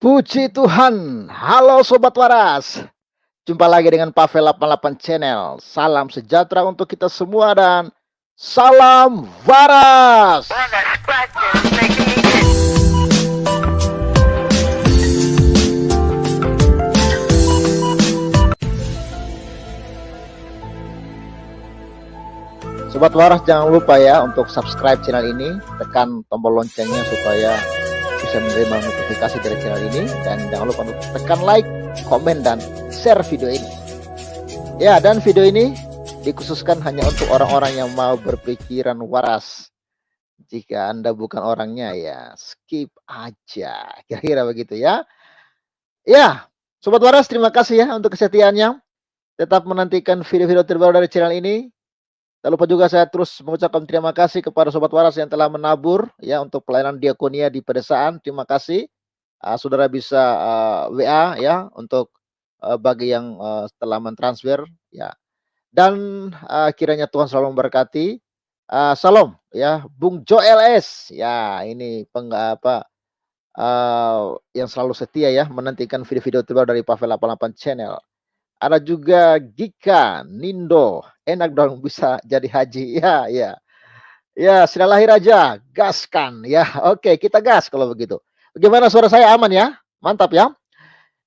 Puji Tuhan, halo Sobat Waras. Jumpa lagi dengan Pavel 88 Channel. Salam sejahtera untuk kita semua dan salam waras. Sobat Waras, jangan lupa ya untuk subscribe channel ini, tekan tombol loncengnya supaya bisa menerima notifikasi dari channel ini, dan jangan lupa untuk tekan like, komen, dan share video ini. Ya, dan video ini dikhususkan hanya untuk orang-orang yang mau berpikiran waras. Jika Anda bukan orangnya, ya skip aja. Kira-kira begitu ya. Ya, Sobat Waras, terima kasih ya untuk kesetiaannya. Tetap menantikan video-video terbaru dari channel ini. Tak lupa juga saya terus mengucapkan terima kasih kepada Sobat Waras yang telah menabur ya untuk pelayanan diakonia di pedesaan. Terima kasih. Saudara bisa WA ya untuk bagi yang telah mentransfer ya. Dan kiranya Tuhan selalu memberkati. Salam ya, Bung Joel S. Ya, ini yang selalu setia ya menantikan video-video terbaru dari Pavel 88 Channel. Ada juga Gika, Nindo, enak dong bisa jadi haji. Ya, ya. Ya, sudah lahir aja, gaskan ya. Oke, kita gas kalau begitu. Bagaimana suara saya, aman ya? Mantap ya.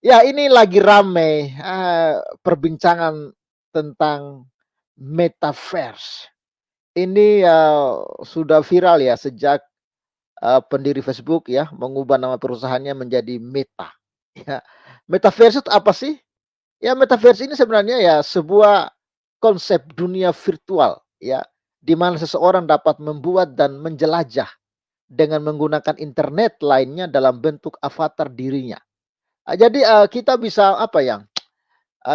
Ya, ini lagi rame perbincangan tentang metaverse. Ini sudah viral ya sejak pendiri Facebook ya mengubah nama perusahaannya menjadi Meta. Ya. Metaverse itu apa sih? Ya, metaverse ini sebenarnya ya sebuah konsep dunia virtual ya, di mana seseorang dapat membuat dan menjelajah dengan menggunakan internet lainnya dalam bentuk avatar dirinya. Jadi kita bisa apa ya?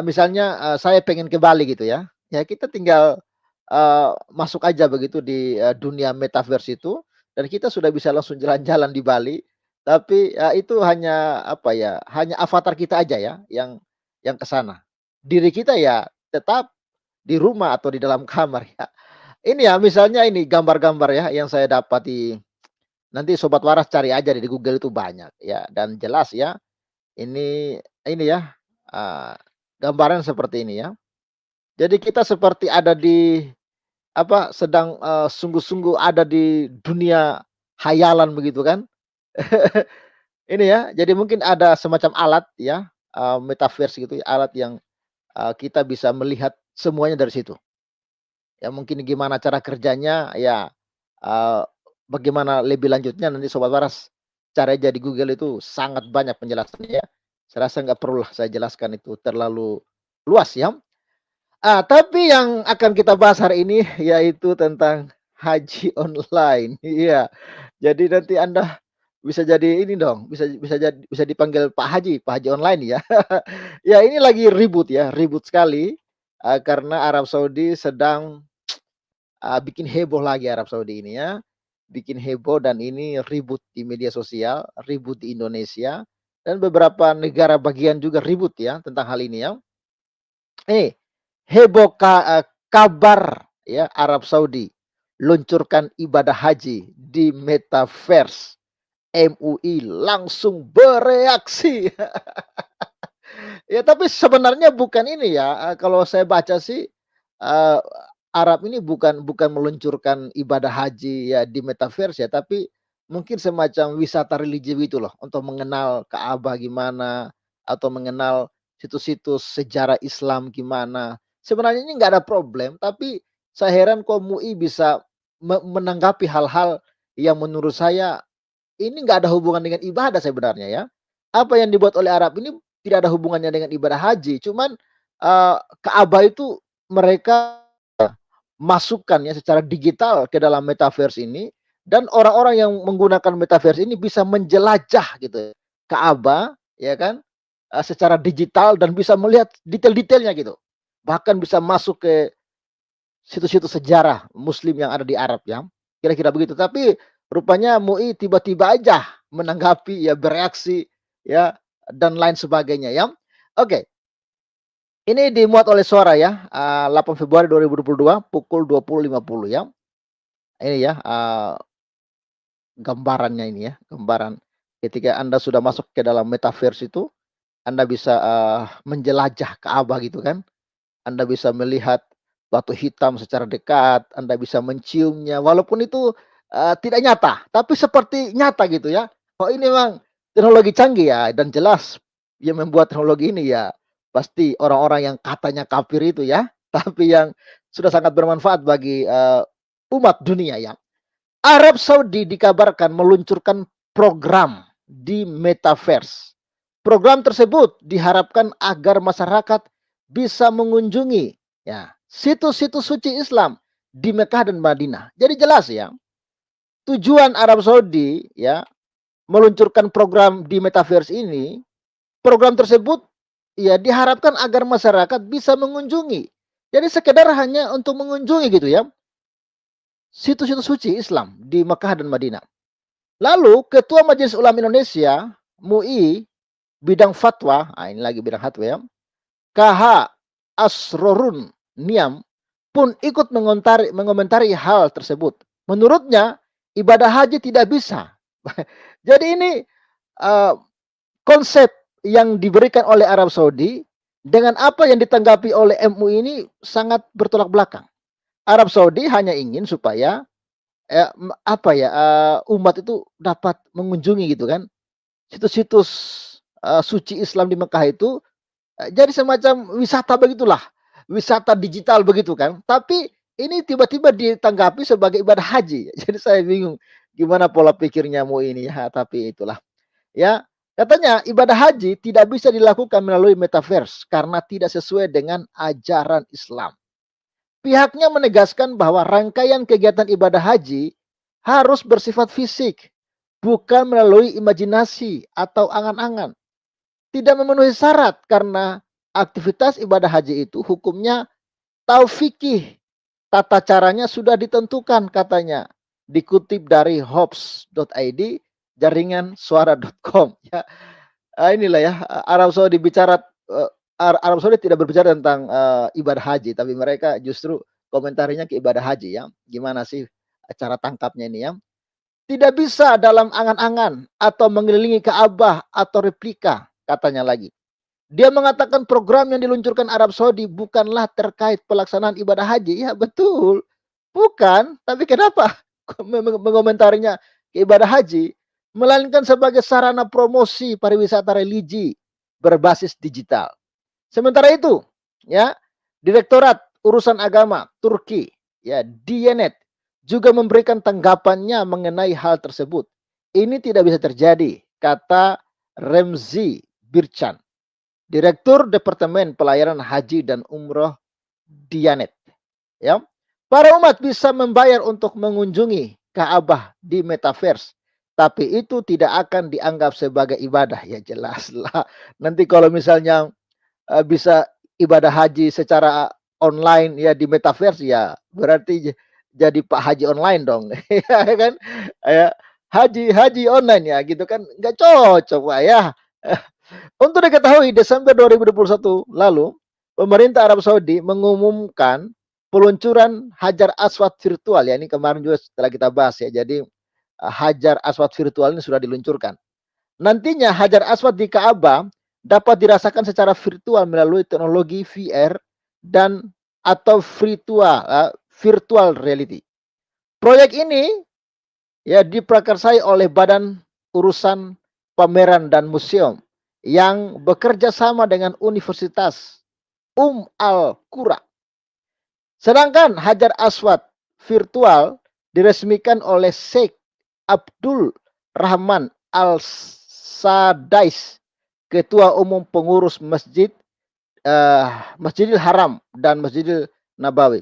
Misalnya saya pengen ke Bali gitu ya. Ya kita tinggal masuk aja begitu di dunia metaverse itu dan kita sudah bisa langsung jalan-jalan di Bali. Tapi itu hanya apa ya? Hanya avatar kita aja ya yang ke sana. Diri kita ya tetap di rumah atau di dalam kamar ya. Ini ya misalnya ini gambar-gambar ya yang saya dapati, nanti Sobat Waras cari aja di Google itu banyak ya dan jelas ya. Ini ya, eee, gambaran seperti ini ya. Jadi kita seperti ada di apa, sedang, sungguh-sungguh ada di dunia hayalan begitu kan. Ini ya, jadi mungkin ada semacam alat ya, metaverse gitu ya, alat yang, kita bisa melihat semuanya dari situ. Ya mungkin gimana cara kerjanya ya, eee, bagaimana lebih lanjutnya nanti Sobat Waras cari aja di Google itu sangat banyak penjelasannya ya. Saya rasa nggak perlulah saya jelaskan itu terlalu luas ya. Tapi yang akan kita bahas hari ini yaitu tentang haji online. Iya. Jadi nanti Anda bisa jadi ini dong, bisa dipanggil Pak Haji online ya. Ya ini lagi ribut ya, ribut sekali, karena Arab Saudi sedang bikin heboh lagi Arab Saudi ini ya, bikin heboh dan ini ribut di media sosial, ribut di Indonesia, dan beberapa negara bagian juga ribut ya tentang hal ini ya. Eh, heboh kabar ya Arab Saudi luncurkan ibadah haji di metaverse. MUI langsung bereaksi. Ya tapi sebenarnya bukan ini ya, kalau saya baca sih, eee, Arab ini bukan meluncurkan ibadah haji ya di metaverse ya, tapi mungkin semacam wisata religi gitu loh, untuk mengenal Ka'bah gimana, atau mengenal situs-situs sejarah Islam gimana. Sebenarnya ini nggak ada problem, tapi saya heran kok MUI bisa menanggapi hal-hal yang menurut saya ini nggak ada hubungan dengan ibadah sebenarnya ya. Apa yang dibuat oleh Arab ini tidak ada hubungannya dengan ibadah haji, cuman, Ka'bah itu mereka masukkan ya secara digital ke dalam metaverse ini, dan orang-orang yang menggunakan metaverse ini bisa menjelajah gitu ya, Ka'bah ya kan, secara digital dan bisa melihat detail-detailnya gitu. Bahkan bisa masuk ke situs-situs sejarah muslim yang ada di Arab ya, kira-kira begitu. Tapi rupanya MUI tiba-tiba aja menanggapi ya, bereaksi ya, dan lain sebagainya ya. Oke, ini dimuat oleh Suara ya, 8 Februari 2022 pukul 20.50 ya. Ini ya, gambarannya ini ya, gambaran. Ketika Anda sudah masuk ke dalam metaverse itu, Anda bisa, menjelajah Ka'bah gitu kan. Anda bisa melihat batu hitam secara dekat, Anda bisa menciumnya walaupun itu, tidak nyata, tapi seperti nyata gitu ya. Oh ini memang teknologi canggih ya dan jelas yang membuat teknologi ini ya pasti orang-orang yang katanya kafir itu ya, tapi yang sudah sangat bermanfaat bagi, umat dunia ya. Arab Saudi dikabarkan meluncurkan program di metaverse. Program tersebut diharapkan agar masyarakat bisa mengunjungi ya situs-situs suci Islam di Mekah dan Madinah. Jadi jelas ya, tujuan Arab Saudi ya meluncurkan program di metaverse ini, program tersebut ya diharapkan agar masyarakat bisa mengunjungi. Jadi sekedar hanya untuk mengunjungi gitu ya, situs-situs suci Islam di Mekah dan Madinah. Lalu Ketua Majelis Ulama Indonesia, MUI, bidang fatwa, ini lagi bidang fatwa ya, KH Asrorun Niam pun ikut mengomentari hal tersebut. Menurutnya, ibadah haji tidak bisa. Jadi ini uh, konsep yang diberikan oleh Arab Saudi dengan apa yang ditanggapi oleh MUI ini sangat bertolak belakang. Arab Saudi hanya ingin supaya umat itu dapat mengunjungi gitu kan, situs-situs, suci Islam di Mekah itu, jadi semacam wisata begitulah, wisata digital begitu kan. Tapi ini tiba-tiba ditanggapi sebagai ibadah haji. Jadi saya bingung gimana pola pikirnya ini ya, tapi itulah. Ya, katanya ibadah haji tidak bisa dilakukan melalui metaverse karena tidak sesuai dengan ajaran Islam. Pihaknya menegaskan bahwa rangkaian kegiatan ibadah haji harus bersifat fisik, bukan melalui imajinasi atau angan-angan. Tidak memenuhi syarat karena aktivitas ibadah haji itu hukumnya taufikih. Tata caranya sudah ditentukan katanya. Dikutip dari hops.id, jaringan suara.com. Ya, inilah ya Arab Saudi bicara, Arab Saudi tidak berbicara tentang, ibadah haji, tapi mereka justru komentarinya ke ibadah haji ya. Gimana sih cara tangkapnya ini ya? Tidak bisa dalam angan-angan atau mengelilingi Ka'bah atau replika, katanya lagi. Dia mengatakan program yang diluncurkan Arab Saudi bukanlah terkait pelaksanaan ibadah haji. Ya betul, bukan. Tapi kenapa mengomentarinya ke ibadah haji? Melainkan sebagai sarana promosi pariwisata religi berbasis digital. Sementara itu, ya, Direktorat Urusan Agama Turki, ya, Diyanet juga memberikan tanggapannya mengenai hal tersebut. Ini tidak bisa terjadi, kata Remzi Birchan, Direktur Departemen Pelayanan Haji dan Umroh Diyanet. Ya, para umat bisa membayar untuk mengunjungi Ka'bah di metaverse, tapi itu tidak akan dianggap sebagai ibadah. Ya jelas lah. Nanti kalau misalnya bisa ibadah haji secara online ya di metaverse ya berarti jadi Pak Haji online dong. Ya kan? Ya, haji haji online ya gitu kan nggak cocok Pak ya. Untuk diketahui Desember 2021 lalu pemerintah Arab Saudi mengumumkan peluncuran Hajar Aswad virtual ya, ini kemarin juga setelah kita bahas ya. Jadi Hajar Aswad virtual ini sudah diluncurkan. Nantinya Hajar Aswad di Ka'bah dapat dirasakan secara virtual melalui teknologi VR dan atau virtual reality. Proyek ini ya diprakarsai oleh Badan Urusan Pameran dan Museum yang bekerja sama dengan Universitas Al-Qura. Sedangkan Hajar Aswad virtual diresmikan oleh Sheikh Abdul Rahman Al-Sadais, Ketua Umum Pengurus Masjidil Haram dan Masjidil Nabawi.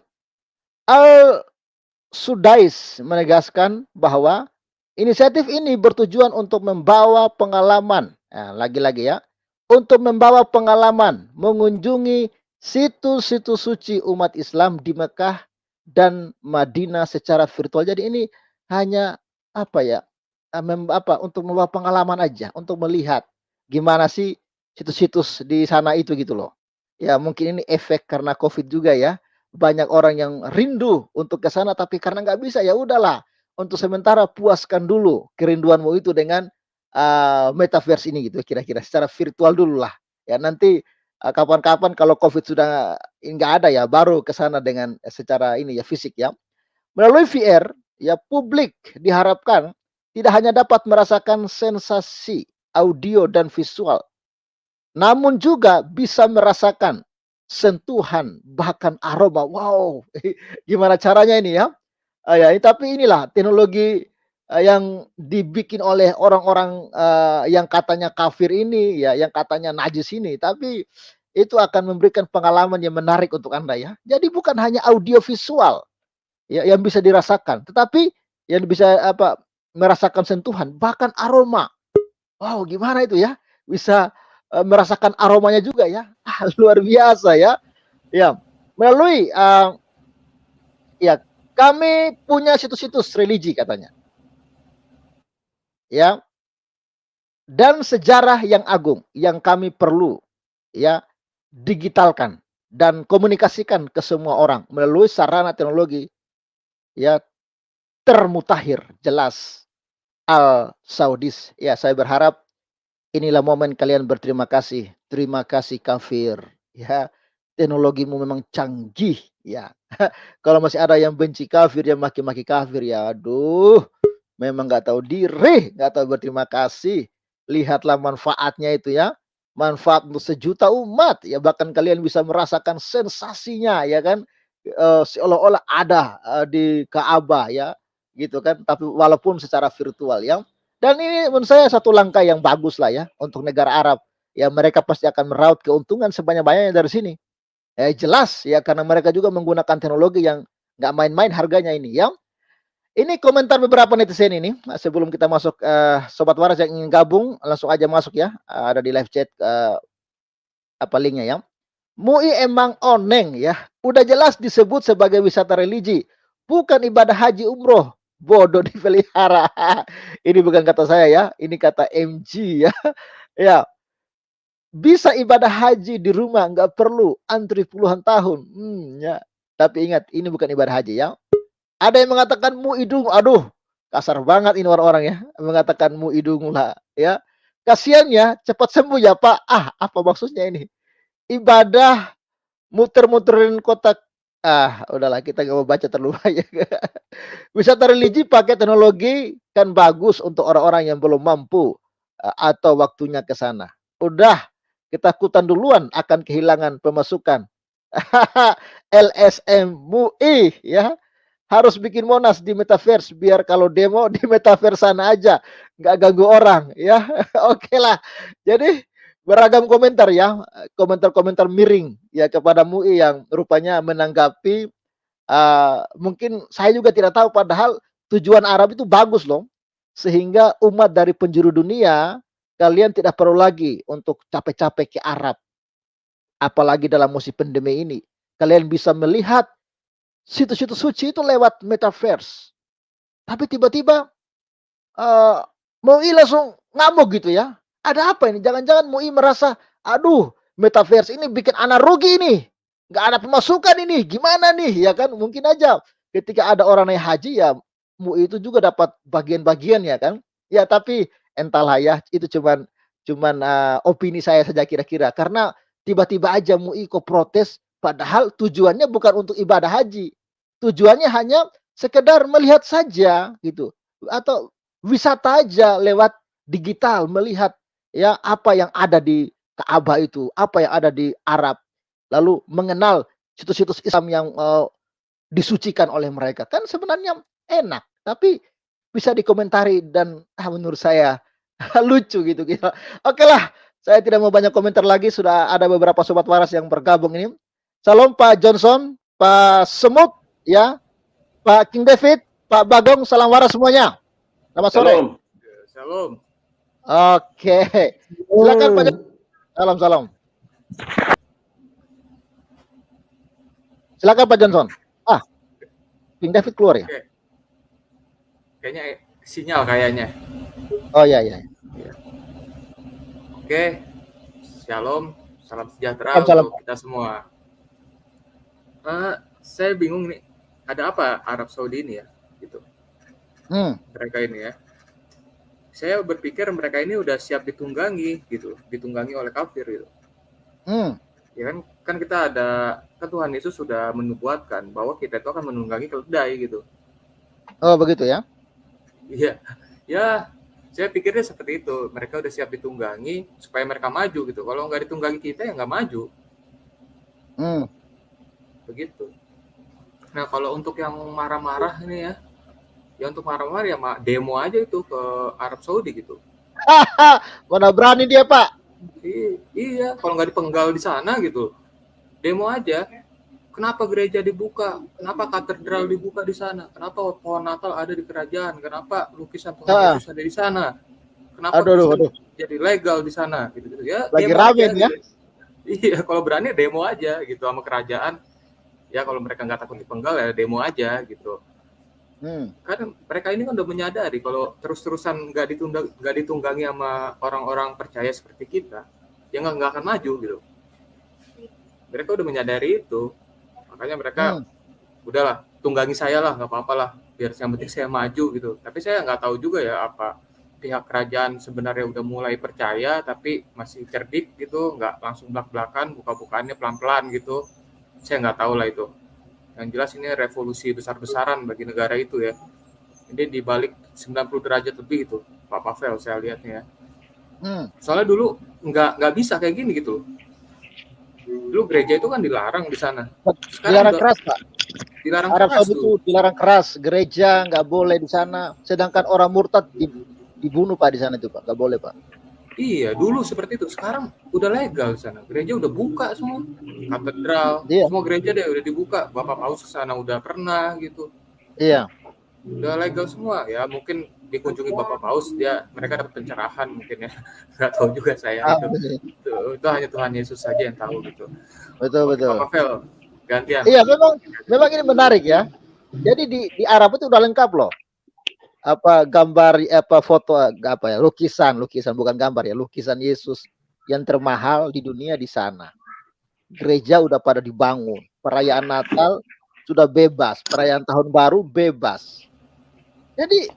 Al-Sudais menegaskan bahwa inisiatif ini bertujuan untuk membawa pengalaman, lagi-lagi ya, untuk membawa pengalaman mengunjungi situs-situs suci umat Islam di Mekah dan Madinah secara virtual. Jadi ini hanya apa ya, untuk membawa pengalaman aja, untuk melihat gimana sih situs-situs di sana itu gitu loh. Ya mungkin ini efek karena COVID juga ya. Banyak orang yang rindu untuk ke sana tapi karena nggak bisa ya udahlah untuk sementara puaskan dulu kerinduanmu itu dengan metaverse ini gitu kira-kira secara virtual dulu lah. Ya nanti kapan-kapan kalau Covid sudah nggak ada ya baru ke sana dengan secara ini ya fisik ya. Melalui VR ya publik diharapkan tidak hanya dapat merasakan sensasi audio dan visual, namun juga bisa merasakan sentuhan bahkan aroma. Wow, gimana caranya ini ya? Ya, tapi inilah teknologi, yang dibikin oleh orang-orang, yang katanya kafir ini ya, yang katanya najis ini, tapi itu akan memberikan pengalaman yang menarik untuk Anda ya. Jadi bukan hanya audio visual ya yang bisa dirasakan, tetapi yang bisa apa, merasakan sentuhan, bahkan aroma. Wow, gimana itu ya? Bisa, merasakan aromanya juga ya. Luar biasa ya. Ya, melalui, ya kami punya situs-situs religi katanya, ya, dan sejarah yang agung yang kami perlu, ya, digitalkan dan komunikasikan ke semua orang melalui sarana teknologi, ya, termutakhir, jelas, Al-Saudis. Ya, saya berharap inilah momen kalian berterima kasih. Terima kasih kafir, ya, teknologimu memang canggih, ya. Kalau masih ada yang benci kafir, yang maki-maki kafir, ya aduh. Memang nggak tahu diri, nggak tahu berterima kasih. Lihatlah manfaatnya itu ya, manfaat untuk sejuta umat, ya bahkan kalian bisa merasakan sensasinya ya kan, seolah-olah ada, di Ka'bah ya, gitu kan, tapi walaupun secara virtual ya. Dan ini menurut saya satu langkah yang bagus lah ya untuk negara Arab, ya mereka pasti akan meraup keuntungan sebanyak-banyaknya dari sini. Jelas ya karena mereka juga menggunakan teknologi yang nggak main-main harganya ini ya. Ini komentar beberapa netizen ini, sebelum kita masuk, sobat waras yang ingin gabung langsung aja masuk ya, ada di live chat, apa linknya ya. MUI emang oneng ya, udah jelas disebut sebagai wisata religi, bukan ibadah haji umroh, bodoh dipelihara. Ini bukan kata saya ya, ini kata MG ya. Ya, bisa ibadah haji di rumah nggak perlu antri puluhan tahun, ya. Tapi ingat ini bukan ibadah haji ya. Ada yang mengatakan muidung, aduh kasar banget ini orang-orang ya, mengatakan muidung lah ya. Kasihan ya, cepat sembuh ya Pak. Apa maksudnya ini? Ibadah muter-muterin kotak. Udahlah kita nggak mau baca terlalu banyak. Wisata religi pakai teknologi kan bagus untuk orang-orang yang belum mampu atau waktunya ke sana. Udah ketakutan duluan akan kehilangan pemasukan. LSM MUI ya. Harus bikin Monas di metaverse biar kalau demo di metaverse sana aja, nggak ganggu orang ya. Oke lah. Jadi beragam komentar ya, komentar-komentar miring ya kepada MUI yang rupanya menanggapi, mungkin saya juga tidak tahu padahal tujuan Arab itu bagus loh. Sehingga umat dari penjuru dunia, kalian tidak perlu lagi untuk capek-capek ke Arab, apalagi dalam musim pandemi ini. Kalian bisa melihat situs-situs suci itu lewat metaverse. Tapi tiba-tiba, eee, MUI langsung ngamuk gitu ya. Ada apa ini? Jangan-jangan MUI merasa, "Aduh, metaverse ini bikin ana rugi nih, nggak ada pemasukan ini, gimana nih?" Ya kan, mungkin aja ketika ada orang naik haji ya MUI itu juga dapat bagian-bagian ya kan. Ya tapi entahlah ya, itu cuman, opini saya saja kira-kira. Karena tiba-tiba aja MUI kok protes, padahal tujuannya bukan untuk ibadah haji. Tujuannya hanya sekedar melihat saja gitu, atau wisata aja lewat digital, melihat ya apa yang ada di Ka'bah itu, apa yang ada di Arab, lalu mengenal situs-situs Islam yang, disucikan oleh mereka. Kan sebenarnya enak, tapi bisa dikomentari dan, menurut saya lucu gitu gitu. Oke lah, saya tidak mau banyak komentar lagi, sudah ada beberapa sobat waras yang bergabung ini. Salam Pak Johnson, Pak Semut, ya, Pak King David, Pak Bagong, salam waras semuanya. Selamat sore. Salam. Salam. Oke, silakan Pak Johnson. Salam salam. Silakan Pak Johnson. King David keluar ya? Oke. Kayaknya sinyal kayaknya. Oh iya iya. Oke. Shalom, salam sejahtera Salam. untuk kita semua. Saya bingung nih, ada apa Arab Saudi ini ya? Gitu. Mereka ini ya. saya berpikir mereka ini udah siap ditunggangi gitu, ditunggangi oleh kafir gitu. Ya kan kita kan Tuhan Yesus sudah menubuatkan bahwa kita itu akan menunggangi keledai gitu. Oh begitu ya? Iya, ya saya pikirnya seperti itu. Mereka udah siap ditunggangi supaya mereka maju gitu. Kalau nggak ditunggangi kita ya nggak maju. Begitu. Nah kalau untuk yang marah-marah ini ya untuk marah-marah ya demo aja itu ke Arab Saudi gitu. Mana berani dia Pak? Iya, kalau nggak dipenggal di sana gitu, demo aja. Kenapa gereja dibuka? Kenapa katedral dibuka di sana? Kenapa pohon Natal ada di kerajaan? Kenapa lukisan Tuhan Yesus ada di sana? Kenapa jadi legal di sana? Gitu. Ya, lagi rame ya? Gitu. Iya, kalau berani demo aja gitu sama kerajaan. Ya kalau mereka nggak takut dipenggal ya demo aja gitu. Kan mereka ini kan udah menyadari kalau terus-terusan nggak ditunggangi sama orang-orang percaya seperti kita, ya nggak akan maju gitu. Mereka udah menyadari itu, makanya mereka udahlah tunggangi saya lah, nggak apa-apa lah, biar yang penting saya maju gitu. Tapi saya nggak tahu juga ya apa pihak kerajaan sebenarnya udah mulai percaya tapi masih cerdik gitu, nggak langsung belak-belakan, buka-bukaannya pelan-pelan gitu. Saya nggak tahu lah itu. Yang jelas ini revolusi besar-besaran bagi negara itu ya. Ini dibalik 90 derajat lebih itu, Pak Pavel saya lihatnya ya. Soalnya dulu nggak bisa kayak gini gitu. Dulu gereja itu kan dilarang di sana. Dilarang keras Pak. Dilarang Arab keras Saudi itu dilarang keras, gereja nggak boleh di sana. Sedangkan orang murtad dibunuh Pak di sana itu Pak, nggak boleh Pak. Iya, dulu seperti itu. Sekarang udah legal di sana. Gereja udah buka semua. Katedral, semua gereja deh udah dibuka. Bapak Paus ke sana udah pernah gitu. Iya. Udah legal semua. Ya mungkin dikunjungi Bapak Paus, mereka dapat pencerahan mungkin ya. Nggak tahu juga saya itu hanya Tuhan Yesus saja yang tahu gitu. Betul. Pak Pavel, gantian. Iya, memang ini menarik ya. Jadi di Arab itu udah lengkap loh. Gambar foto lukisan bukan gambar ya, lukisan Yesus yang termahal di dunia di sana. Gereja udah pada dibangun, perayaan Natal sudah bebas, perayaan tahun baru bebas. Jadi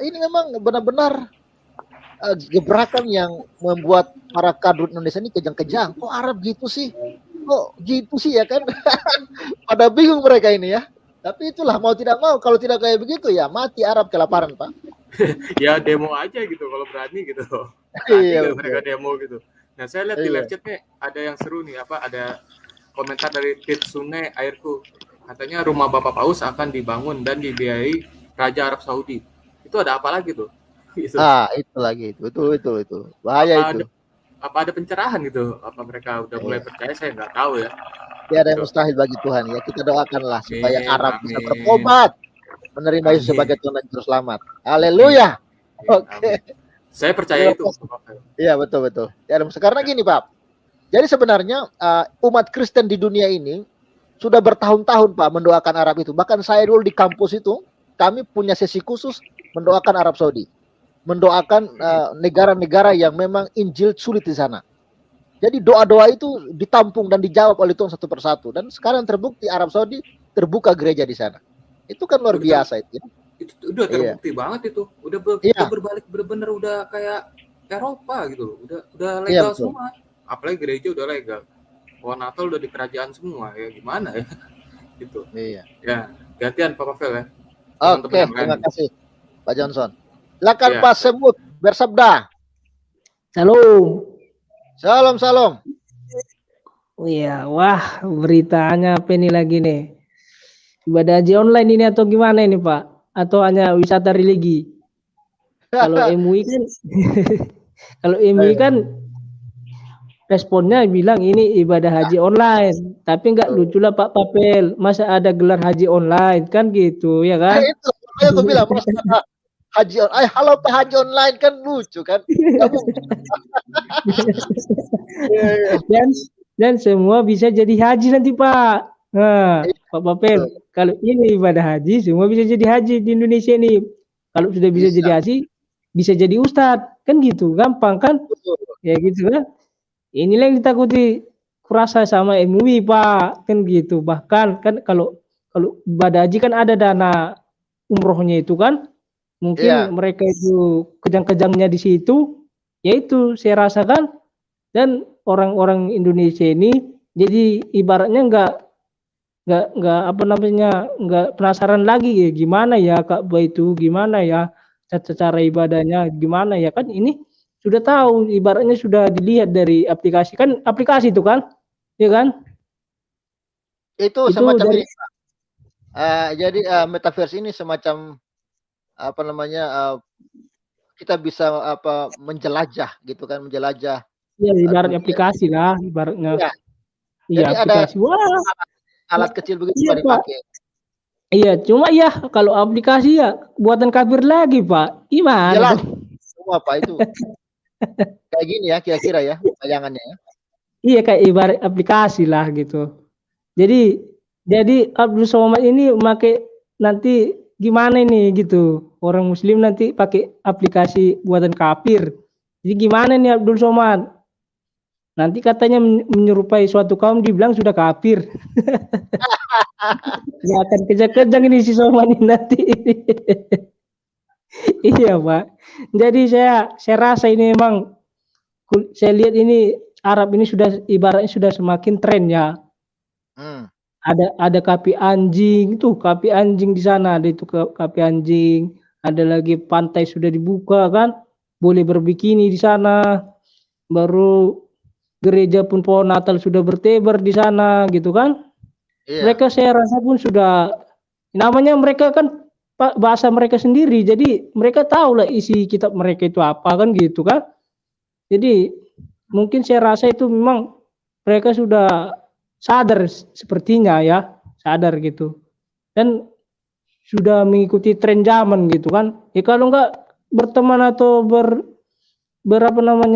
ini memang benar-benar gebrakan yang membuat para kadrun Indonesia ini kejang-kejang. Kok Arab gitu sih? Kok gitu sih ya kan? Pada bingung mereka ini ya. Tapi itulah mau tidak mau, kalau tidak kayak begitu ya mati Arab kelaparan Pak. Ya demo aja gitu kalau berani gitu. Iya, mereka demo gitu. Nah saya lihat di live chat nih ada yang seru nih ada komentar dari Titsune Airku. Katanya rumah Bapak Paus akan dibangun dan dibiayai Raja Arab Saudi. Itu ada apa lagi tuh? Gitu. Itu lagi itu. Bahaya itu. Apa ada pencerahan gitu? Apa mereka udah mulai percaya? Saya nggak tahu ya. Tiada yang mustahil bagi Tuhan ya. Kita doakanlah supaya Arab bisa bertobat, menerima Yesus sebagai Tuhan dan Juru Selamat. Haleluya. Oke. Saya percaya itu. Iya betul. Karena gini Pak. Jadi sebenarnya umat Kristen di dunia ini sudah bertahun-tahun Pak mendoakan Arab itu. Bahkan saya dulu di kampus itu kami punya sesi khusus mendoakan Arab Saudi, mendoakan negara-negara yang memang Injil sulit di sana. Jadi doa-doa itu ditampung dan dijawab oleh Tuhan satu persatu. Dan sekarang terbukti Arab Saudi terbuka gereja di sana. Itu kan luar biasa itu. Itu udah terbukti banget itu. Udah berbalik benar-benar udah kayak Eropa gitu loh. Udah legal semua. Apalagi gereja udah legal. Pohon Natal udah di kerajaan semua. Ya gimana ya? Gitu. Iya. Ya, gantian Pak Pavel ya. Oke, terima kasih Pak Johnson. Silakan Pak Semut bersabda. Salam. Oh iya, wah beritanya apa ini lagi nih? Ibadah haji online ini atau gimana ini Pak? Atau hanya wisata religi? Kalau MUI kan, responnya bilang ini ibadah haji online, tapi nggak lucu lah Pak Papel, masa ada gelar haji online kan gitu ya kan? Itu aku bilang haji online, halo Pak haji online kan lucu kan? Dan semua bisa jadi haji nanti Pak. Nah, Pak Papel, kalau ini ibadah haji, semua bisa jadi haji di Indonesia ini. Kalau sudah bisa jadi haji, bisa jadi ustadz, kan gitu, gampang kan? Ya gitu kan? Inilah yang ditakuti kurasa sama MUI Pak, kan gitu. Bahkan kan kalau ibadah haji kan ada dana umrohnya itu kan, Mungkin mereka itu kejang-kejangnya di situ, yaitu saya rasakan. Dan orang-orang Indonesia ini jadi ibaratnya nggak apa namanya, nggak penasaran lagi ya gimana ya Ka'bah itu, gimana ya cara ibadahnya, gimana ya, kan ini sudah tahu, ibaratnya sudah dilihat dari aplikasi, kan aplikasi itu kan, ya kan? Itu semacam dari, ini. Jadi metaverse ini semacam apa namanya, kita bisa apa menjelajah gitu kan, menjelajah. Iya, ibarat aplikasi lah, ibaratnya. Iya. Iya, Jadi aplikasi. ada alat kecil begitu iya, dipakai. Iya, cuma ya kalau aplikasi ya buatan kafir lagi, Pak. Gimana? Jelas. Semua Pak itu. Kayak gini ya kira-kira ya bayangannya ya. Iya, kayak ibarat aplikasi lah gitu. Jadi Abdul Somad ini memakai nanti gimana ini gitu. Orang muslim nanti pakai aplikasi buatan kafir. Jadi gimana nih Abdul Somad? Nanti katanya menyerupai suatu kaum dibilang sudah kafir. Ya akan kejang-kejang ini si Somad ini nanti. Iya Pak. Jadi saya rasa ini memang, saya lihat ini Arab ini sudah ibaratnya sudah semakin tren ya. Ada kapi anjing, tuh kapi anjing di sana, ada itu kapi anjing, ada lagi pantai sudah dibuka kan, boleh berbikini di sana, baru gereja pun pohon Natal sudah bertebar di sana gitu kan. Mereka saya rasa pun sudah, namanya mereka kan bahasa mereka sendiri, jadi mereka tahu lah isi kitab mereka itu apa kan gitu kan. Jadi mungkin saya rasa itu memang mereka sudah sadar sepertinya ya, sadar gitu, dan sudah mengikuti tren zaman gitu kan. Ya kalau enggak berteman atau berteman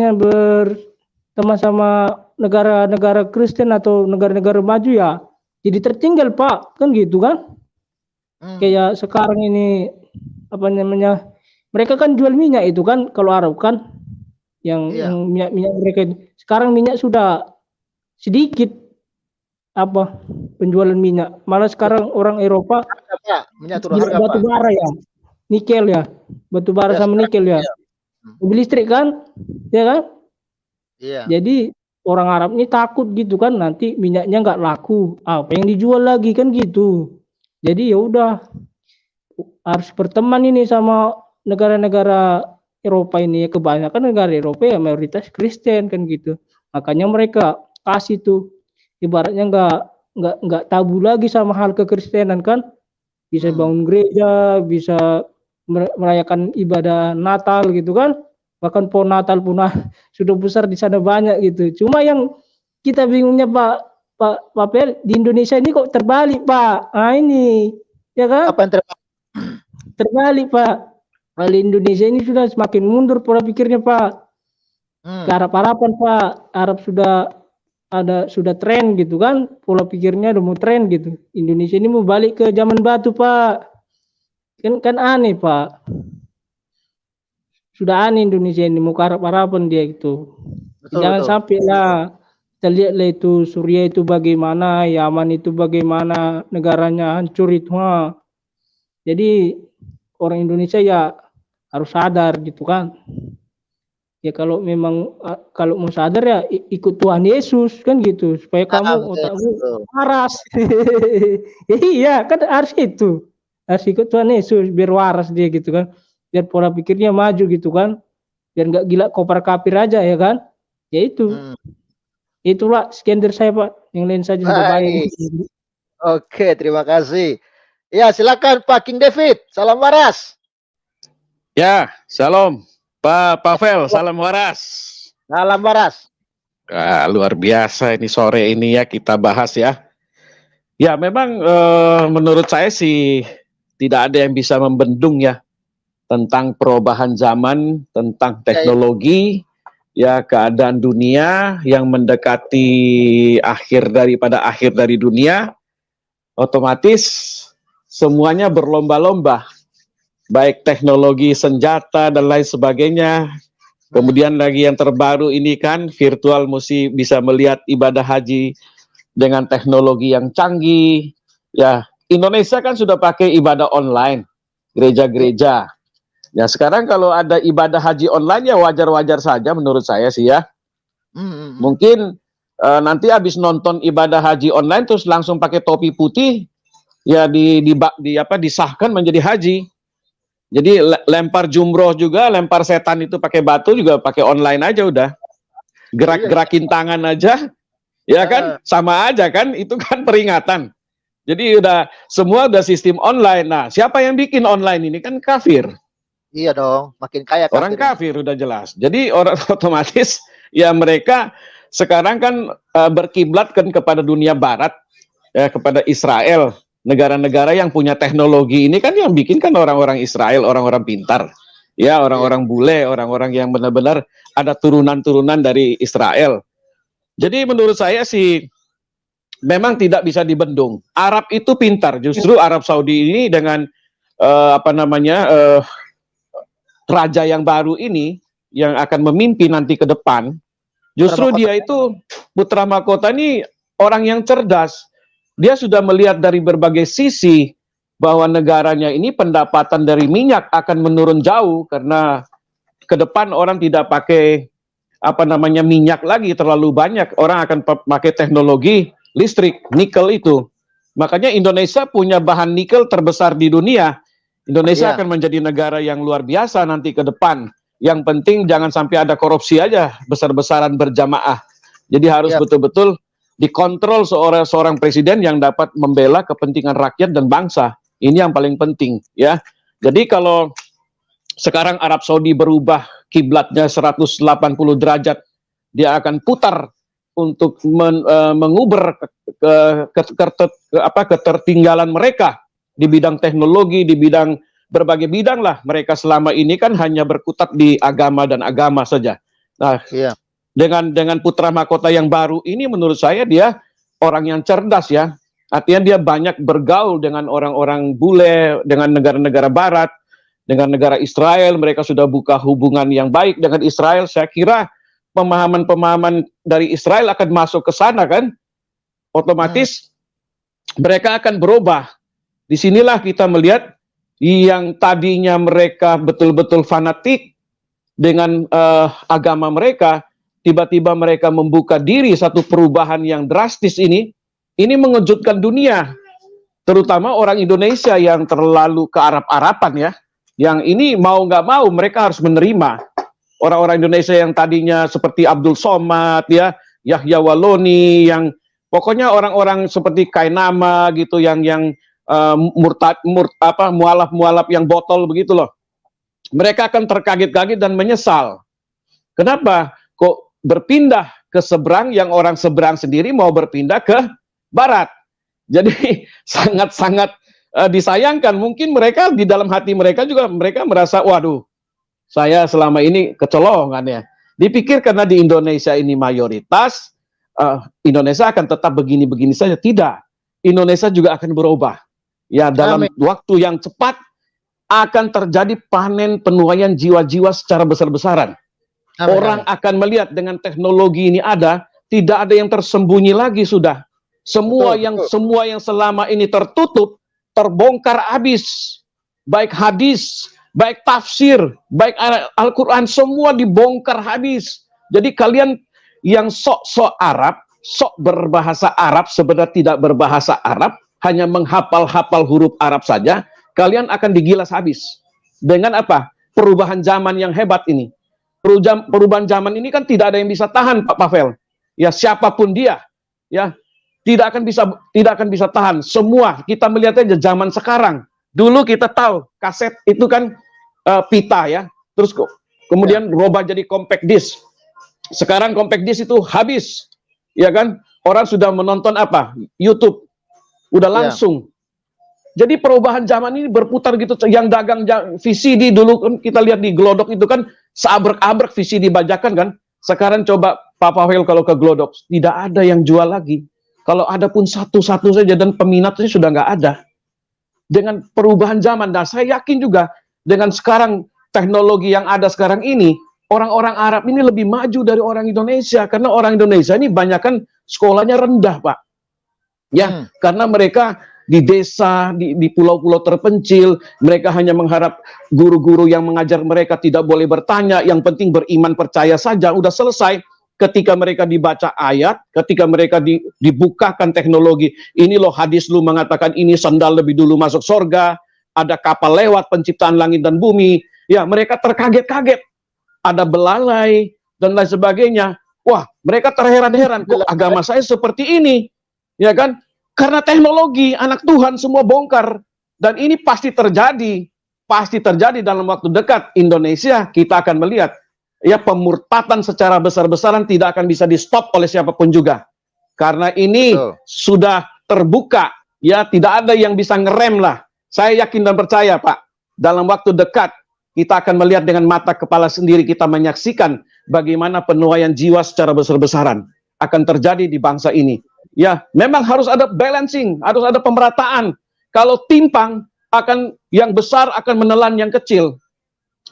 sama negara-negara Kristen atau negara-negara maju ya jadi tertinggal Pak, kan gitu kan. Kayak sekarang ini apa namanya, mereka kan jual minyak itu kan, kalau Arab kan yang minyak mereka sekarang minyak sudah sedikit apa penjualan minyak, malah sekarang orang Eropa minyak turun harga batu bara ya, nikel ya, batu bara sama nikel ya, mobil listrik kan, ya kan. Jadi orang Arab ini takut gitu kan, nanti minyaknya nggak laku, apa yang dijual lagi kan gitu. Jadi ya udah harus berteman ini sama negara-negara Eropa ini, ya kebanyakan negara Eropa ya mayoritas Kristen kan gitu, makanya mereka kasih tuh ibaratnya nggak tabu lagi sama hal kekristenan kan, bisa bangun gereja, bisa merayakan ibadah Natal gitu kan, bahkan pohon Natal pun sudah besar di sana banyak gitu. Cuma yang kita bingungnya Pak Per, di Indonesia ini kok terbalik Pak. Nah ini ya kan? Apa yang terbalik Pak? Kalau Indonesia ini sudah semakin mundur pola pikirnya Pak. Ke Arab-Araban Pak. Arab sudah tren gitu kan, pola pikirnya udah mau tren gitu. Indonesia ini mau balik ke zaman batu Pak. Kan aneh Pak. Sudah aneh Indonesia ini mau ke Arab-Araban dia gitu. Jangan sampai lah kita lihatlah itu Suriah itu bagaimana, Yaman itu bagaimana, negaranya hancur itu. Jadi orang Indonesia ya harus sadar gitu kan. Ya kalau memang kalau mau sadar ya ikut Tuhan Yesus kan gitu, supaya kamu otakmu waras. Ya iya kan harus itu, harus ikut Tuhan Yesus biar waras dia gitu kan, biar pola pikirnya maju gitu kan, biar nggak gila kopar kapir aja ya kan. Ya itu itulah sekian dari saya Pak, yang lain saja sudah baik. Oke, terima kasih. Ya silakan Pak King David, salam waras. Ya, shalom. Pak Pavel, salam waras. Salam waras. Luar biasa ini sore ini ya kita bahas ya. Ya memang menurut saya sih tidak ada yang bisa membendung ya tentang perubahan zaman, tentang teknologi, ya keadaan dunia yang mendekati akhir dari dunia. Otomatis semuanya berlomba-lomba. Baik teknologi senjata dan lain sebagainya. Kemudian lagi yang terbaru ini kan virtual mesti bisa melihat ibadah haji dengan teknologi yang canggih. Ya, Indonesia kan sudah pakai ibadah online, gereja-gereja. Ya sekarang kalau ada ibadah haji online ya wajar-wajar saja menurut saya sih ya. Mungkin nanti habis nonton ibadah haji online terus langsung pakai topi putih ya disahkan menjadi haji. Jadi lempar jumroh juga, lempar setan itu pakai batu juga pakai online aja udah. Gerak-gerakin tangan aja, ya kan? Sama aja kan? Itu kan peringatan. Jadi semua udah sistem online. Nah, siapa yang bikin online ini kan kafir. Iya dong, makin kaya orang kafir udah jelas. Jadi orang otomatis ya mereka sekarang kan berkiblat kan kepada dunia barat, ya, kepada Israel. Negara-negara yang punya teknologi ini kan yang bikin kan orang-orang Israel, orang-orang pintar. Ya, orang-orang bule, orang-orang yang benar-benar ada turunan-turunan dari Israel. Jadi menurut saya sih memang tidak bisa dibendung. Arab itu pintar, justru Arab Saudi ini dengan raja yang baru ini yang akan memimpin nanti ke depan, justru dia itu putra mahkota ini orang yang cerdas. Dia sudah melihat dari berbagai sisi bahwa negaranya ini pendapatan dari minyak akan menurun jauh karena ke depan orang tidak pakai minyak lagi terlalu banyak, orang akan pakai teknologi listrik, nikel itu. Makanya Indonesia punya bahan nikel terbesar di dunia. Indonesia akan menjadi negara yang luar biasa nanti ke depan. Yang penting jangan sampai ada korupsi aja, besar-besaran berjamaah. Jadi harus betul-betul dikontrol seorang presiden yang dapat membela kepentingan rakyat dan bangsa. Ini yang paling penting, ya. Jadi kalau sekarang Arab Saudi berubah kiblatnya 180 derajat, dia akan putar untuk menguber ketertinggalan mereka di bidang teknologi, di bidang berbagai bidang lah. Mereka selama ini kan hanya berkutat di agama dan agama saja. Nah, dengan putra mahkota yang baru ini menurut saya dia orang yang cerdas ya. Artinya dia banyak bergaul dengan orang-orang bule, dengan negara-negara barat, dengan negara Israel. Mereka sudah buka hubungan yang baik dengan Israel. Saya kira pemahaman-pemahaman dari Israel akan masuk ke sana kan. Otomatis mereka akan berubah. Disinilah kita melihat yang tadinya mereka betul-betul fanatik dengan agama mereka, tiba-tiba mereka membuka diri satu perubahan yang drastis ini mengejutkan dunia, terutama orang Indonesia yang terlalu ke Arab-Araban ya, yang ini mau nggak mau mereka harus menerima. Orang-orang Indonesia yang tadinya seperti Abdul Somad ya, Yahya Waloni, yang pokoknya orang-orang seperti Kainama gitu, yang mualaf-mualaf yang botol begitu loh. Mereka akan terkaget-kaget dan menyesal. Kenapa? Kok berpindah ke seberang yang orang seberang sendiri mau berpindah ke barat. Jadi sangat-sangat disayangkan. Mungkin mereka di dalam hati mereka juga mereka merasa, waduh, saya selama ini kecolongan ya. Dipikir karena di Indonesia ini mayoritas, Indonesia akan tetap begini-begini saja. Tidak. Indonesia juga akan berubah. Ya, dalam waktu yang cepat akan terjadi panen penuaian jiwa-jiwa secara besar-besaran. Orang akan melihat dengan teknologi ini tidak ada yang tersembunyi lagi sudah. Semua yang selama ini tertutup terbongkar habis. Baik hadis, baik tafsir, baik Al-Qur'an, semua dibongkar habis. Jadi kalian yang sok-sok Arab, sok berbahasa Arab sebenarnya tidak berbahasa Arab, hanya menghafal-hafal huruf Arab saja, kalian akan digilas habis. Dengan apa? Perubahan zaman yang hebat ini. Perubahan zaman ini kan tidak ada yang bisa tahan, Pak Pavel. Ya, siapapun dia, ya, tidak akan bisa tahan. Semua kita melihat aja zaman sekarang. Dulu kita tahu kaset itu kan pita ya, terus kemudian berubah jadi compact disc. Sekarang compact disc itu habis, ya kan? Orang sudah menonton apa? YouTube. Udah langsung. Jadi perubahan zaman ini berputar gitu. Yang dagang VCD dulu kan kita lihat di Glodok itu kan seabrek-abrek VCD bajakan kan. Sekarang coba Pak Pavel kalau ke Glodok, tidak ada yang jual lagi. Kalau ada pun satu-satu saja dan peminatnya sudah nggak ada. Dengan perubahan zaman, dan saya yakin juga dengan sekarang teknologi yang ada sekarang ini, orang-orang Arab ini lebih maju dari orang Indonesia. Karena orang Indonesia ini banyak kan sekolahnya rendah, Pak. Ya, karena mereka di desa, di pulau-pulau terpencil. Mereka hanya mengharap guru-guru yang mengajar mereka tidak boleh bertanya, yang penting beriman percaya saja, udah selesai. Ketika mereka dibaca ayat, ketika mereka dibukakan teknologi, ini loh hadis lu mengatakan ini sandal lebih dulu masuk surga, ada kapal lewat penciptaan langit dan bumi, ya mereka terkaget-kaget, ada belalai dan lain sebagainya. Wah, mereka terheran-heran, kok agama saya seperti ini, ya kan? Karena teknologi, anak Tuhan semua bongkar, dan ini pasti terjadi dalam waktu dekat. Indonesia kita akan melihat, ya pemurtatan secara besar-besaran tidak akan bisa di stop oleh siapapun juga, karena ini sudah terbuka, ya tidak ada yang bisa ngerem lah. Saya yakin dan percaya Pak, dalam waktu dekat kita akan melihat dengan mata kepala sendiri, kita menyaksikan bagaimana penuaian jiwa secara besar-besaran akan terjadi di bangsa ini. Ya, memang harus ada balancing, harus ada pemerataan. Kalau timpang, yang besar akan menelan yang kecil.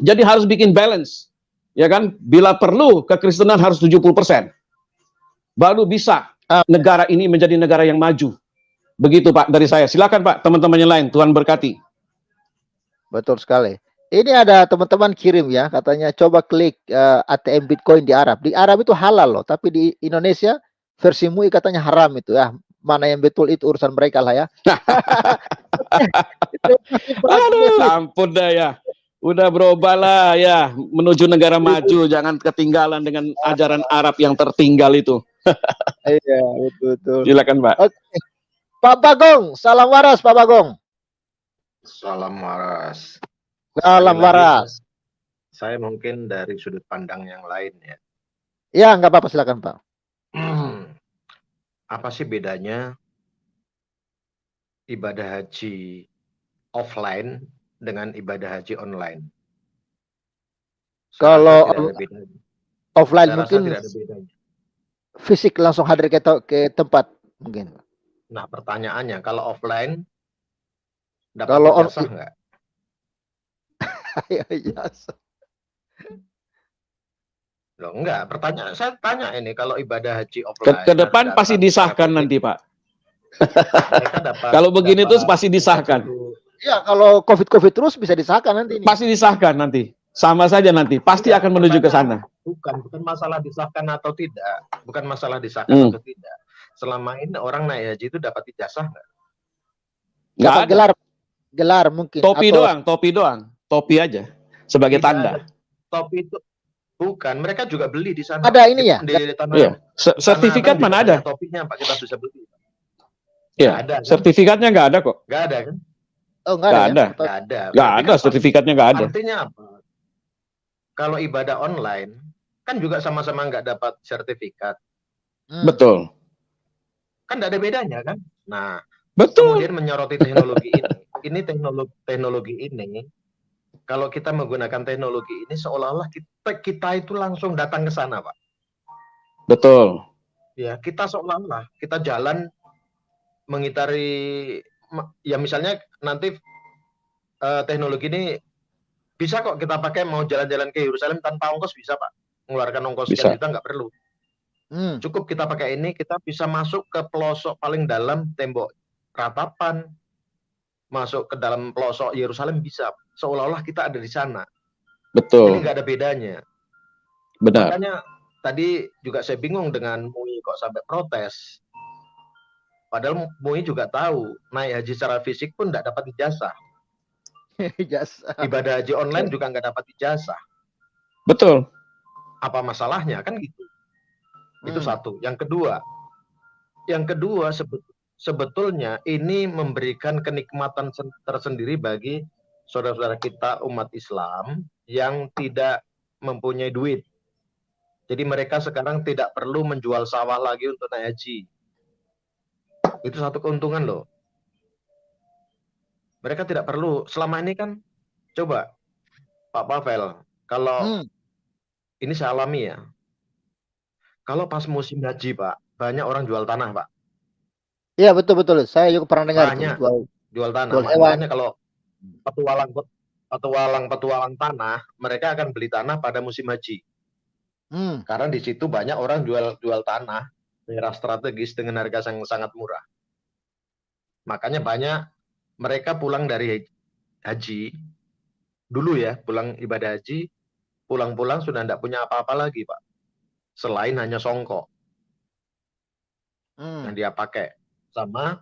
Jadi harus bikin balance. Ya kan, bila perlu kekristenan harus 70%. Baru bisa negara ini menjadi negara yang maju. Begitu Pak dari saya. Silakan Pak, teman-teman yang lain. Tuhan berkati. Betul sekali. Ini ada teman-teman kirim ya, katanya coba klik ATM Bitcoin di Arab. Di Arab itu halal loh, tapi di Indonesia versi MUI katanya haram itu ya. Mana yang betul itu urusan mereka lah ya. Aduh, ampun dah ya. Udah berubah lah ya, menuju negara maju, jangan ketinggalan dengan ajaran Arab yang tertinggal itu. Iya, betul. Silakan Pak. Oke. Pak Bagong, salam waras Pak Bagong. Salam waras. Salam waras. Saya mungkin dari sudut pandang yang lain ya. Ya, nggak apa-apa, silakan Pak. Apa sih bedanya ibadah haji offline dengan ibadah haji online? Kalau offline mungkin fisik langsung hadir ke tempat mungkin. Nah pertanyaannya, kalau offline dapat ijazah nggak? Ijazah. Loh enggak, pertanyaan saya tanya ini, kalau ibadah haji offline ke depan pasti disahkan nanti Pak. Kalau begini terus pasti disahkan. Ya, kalau COVID terus bisa disahkan nanti. Pasti disahkan nanti. Sama saja nanti. Pasti akan menuju ke sana. Bukan masalah disahkan atau tidak. Bukan masalah disahkan atau tidak. Selama ini orang naik haji itu dapat ijazah nggak? Nggak ada. Gelar mungkin. Topi doang. Topi aja. Sebagai tanda. Topi itu bukan. Mereka juga beli di sana. Ada ini ya? Di tanah. Iya. Sertifikat mana ada? Topinya Pak, kita bisa beli. Iya. Ada, kan? Sertifikatnya nggak ada kok. Nggak ada kan? Oh, nggak ada. Nggak ada, sertifikatnya nggak ada. Artinya apa? Kalau ibadah online kan juga sama-sama nggak dapat sertifikat. Betul. Kan nggak ada bedanya kan? Nah, betul. Kemudian menyoroti teknologi ini. Ini teknologi ini. Kalau kita menggunakan teknologi ini seolah-olah kita itu langsung datang ke sana, Pak. Betul. Ya, kita seolah-olah kita jalan mengitari, ya misalnya nanti teknologi ini bisa kok kita pakai mau jalan-jalan ke Yerusalem tanpa ongkos, bisa Pak. Mengeluarkan ongkos sekian juta nggak perlu. Cukup kita pakai ini, kita bisa masuk ke pelosok paling dalam tembok ratapan, masuk ke dalam pelosok Yerusalem bisa. Seolah-olah kita ada di sana. Betul. Ini nggak ada bedanya. Benar. Makanya tadi juga saya bingung dengan MUI kok sampai protes. Padahal MUI juga tahu naik haji secara fisik pun nggak dapat ijazah. Ibadah haji online juga nggak dapat ijazah. Betul. Apa masalahnya kan gitu? Itu satu. Yang kedua sebetulnya ini memberikan kenikmatan tersendiri bagi saudara-saudara kita umat Islam yang tidak mempunyai duit. Jadi mereka sekarang tidak perlu menjual sawah lagi untuk naik haji. Itu satu keuntungan loh. Mereka tidak perlu. Selama ini kan, coba Pak Pavel, kalau ini saya alami ya. Kalau pas musim haji Pak, banyak orang jual tanah Pak. Iya betul. Saya juga pernah dengar banyak jual tanah. Makanya kalau petualang tanah, mereka akan beli tanah pada musim haji. Karena di situ banyak orang jual tanah daerah strategis dengan harga yang sangat murah. Makanya banyak mereka pulang dari haji, dulu ya, pulang ibadah haji, pulang-pulang sudah tidak punya apa-apa lagi, Pak. Selain hanya songkok yang dia pakai, sama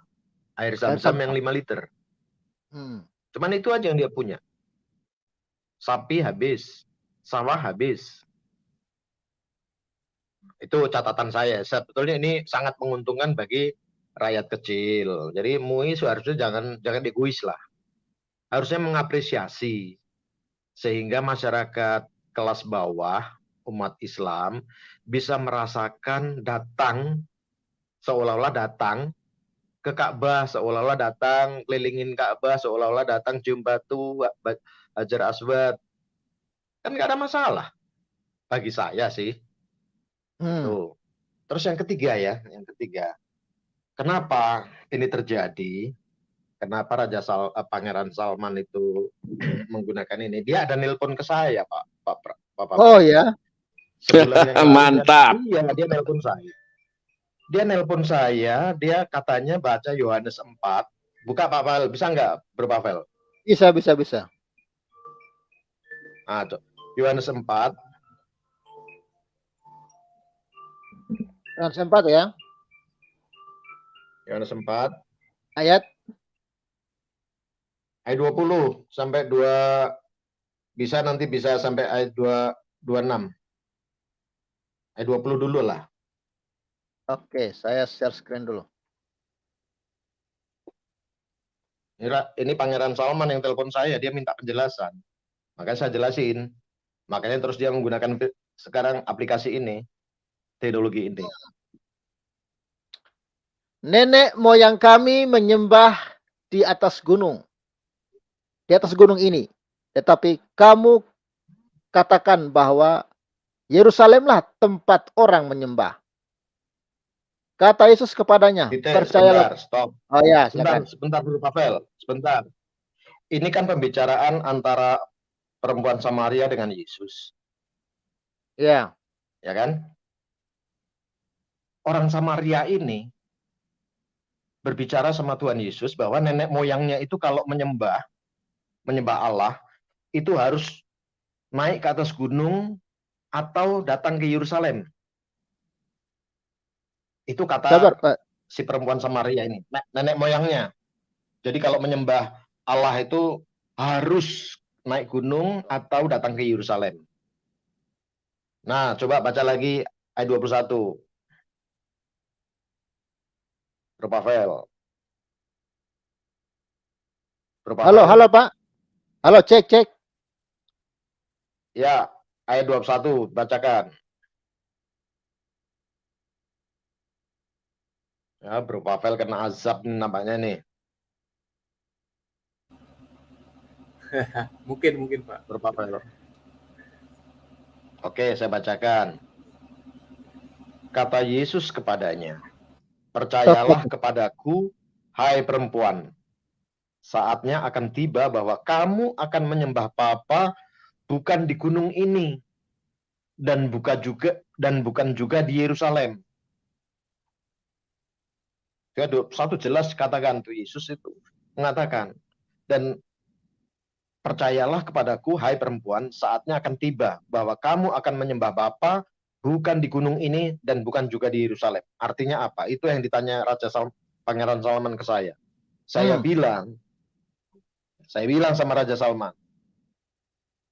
air zam-zam yang 5 liter. Cuman itu aja yang dia punya. Sapi habis, sawah habis. Itu catatan saya. Sebetulnya ini sangat menguntungkan bagi rakyat kecil. Jadi MUI seharusnya jangan egois lah. Harusnya mengapresiasi sehingga masyarakat kelas bawah umat Islam bisa merasakan datang seolah-olah datang ke Ka'bah, seolah-olah datang kelilingin Ka'bah, seolah-olah datang cium batu Hajar Aswad. Kan nggak ada masalah bagi saya sih. Tuh. Terus yang ketiga ya, kenapa ini terjadi? Kenapa Pangeran Salman itu menggunakan ini? Dia ada nelpon ke saya, Pak. Oh ya. Mantap. Iya, dia nelpon saya. Dia katanya baca Yohanes 4. Buka Pak Pavel, bisa nggak, Bro Pavel? Bisa. Ah, Yohanes 4. Yohanes 4 ya. Yohanes 4. Ayat 20 sampai 2, nanti bisa sampai ayat 26. Ayat 20 dulu lah. Oke, saya share screen dulu. Ini Pangeran Salman yang telepon saya, dia minta penjelasan. Makanya saya jelasin. Makanya terus dia menggunakan sekarang aplikasi ini, teknologi ini. Nenek moyang kami menyembah di atas gunung. Di atas gunung ini. Tetapi kamu katakan bahwa Yerusalemlah tempat orang menyembah. Kata Yesus kepadanya, percayalah. Stop. Oh ya, sebentar dulu Pavel, sebentar. Ini kan pembicaraan antara perempuan Samaria dengan Yesus. Ya. Ya kan? Orang Samaria ini berbicara sama Tuhan Yesus bahwa nenek moyangnya itu kalau menyembah Allah, itu harus naik ke atas gunung atau datang ke Yerusalem. Itu kata si perempuan Samaria ini, nenek moyangnya. Jadi kalau menyembah Allah itu harus naik gunung atau datang ke Yerusalem. Nah, coba baca lagi ayat 21. Bro Pavel. Halo Pak. Halo, cek. Ya, ayat 21, bacakan. Ya, Bro Pavel kena azab nampaknya nih. mungkin Pak. Bro Pavel. Oke, saya bacakan. Kata Yesus kepadanya, percayalah kepadaku, hai perempuan. Saatnya akan tiba bahwa kamu akan menyembah Bapa bukan di gunung ini dan bukan juga di Yerusalem. Satu jelas katakan tuh Yesus itu mengatakan, dan percayalah kepadaku hai perempuan, saatnya akan tiba bahwa kamu akan menyembah Bapa bukan di gunung ini dan bukan juga di Yerusalem. Artinya apa? Itu yang ditanya Pangeran Salman ke saya. Saya bilang sama Raja Salman,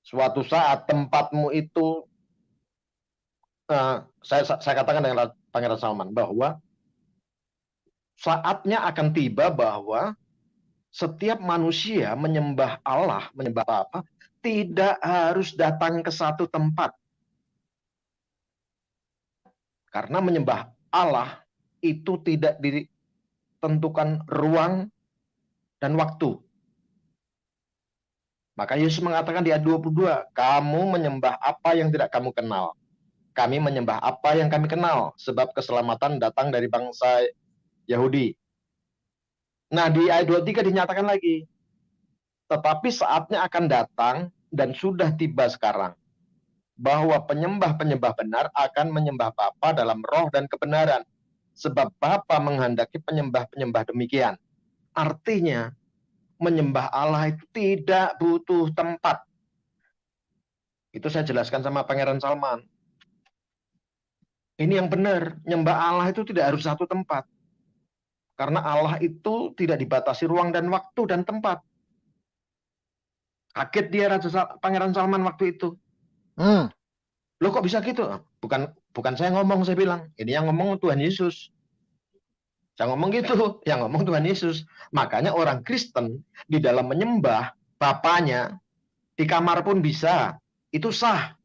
suatu saat tempatmu itu, saya katakan dengan Pangeran Salman bahwa saatnya akan tiba bahwa setiap manusia menyembah Allah, menyembah Bapa, tidak harus datang ke satu tempat. Karena menyembah Allah itu tidak ditentukan ruang dan waktu. Maka Yesus mengatakan di ayat 22, kamu menyembah apa yang tidak kamu kenal. Kami menyembah apa yang kami kenal, sebab keselamatan datang dari bangsa Yahudi. Nah, di ayat 23 dinyatakan lagi, tetapi saatnya akan datang dan sudah tiba sekarang, bahwa penyembah-penyembah benar akan menyembah Bapa dalam roh dan kebenaran, sebab Bapa menghendaki penyembah-penyembah demikian. Artinya menyembah Allah itu tidak butuh tempat. Itu saya jelaskan sama Pangeran Salman. Ini yang benar, nyembah Allah itu tidak harus satu tempat. Karena Allah itu tidak dibatasi ruang dan waktu dan tempat. Kaget dia Pangeran Salman waktu itu. Loh kok bisa gitu? Bukan saya ngomong, saya bilang. Ini yang ngomong Tuhan Yesus. Saya ngomong gitu, yang ngomong Tuhan Yesus. Makanya orang Kristen di dalam menyembah Bapaknya, di kamar pun bisa. Itu sah.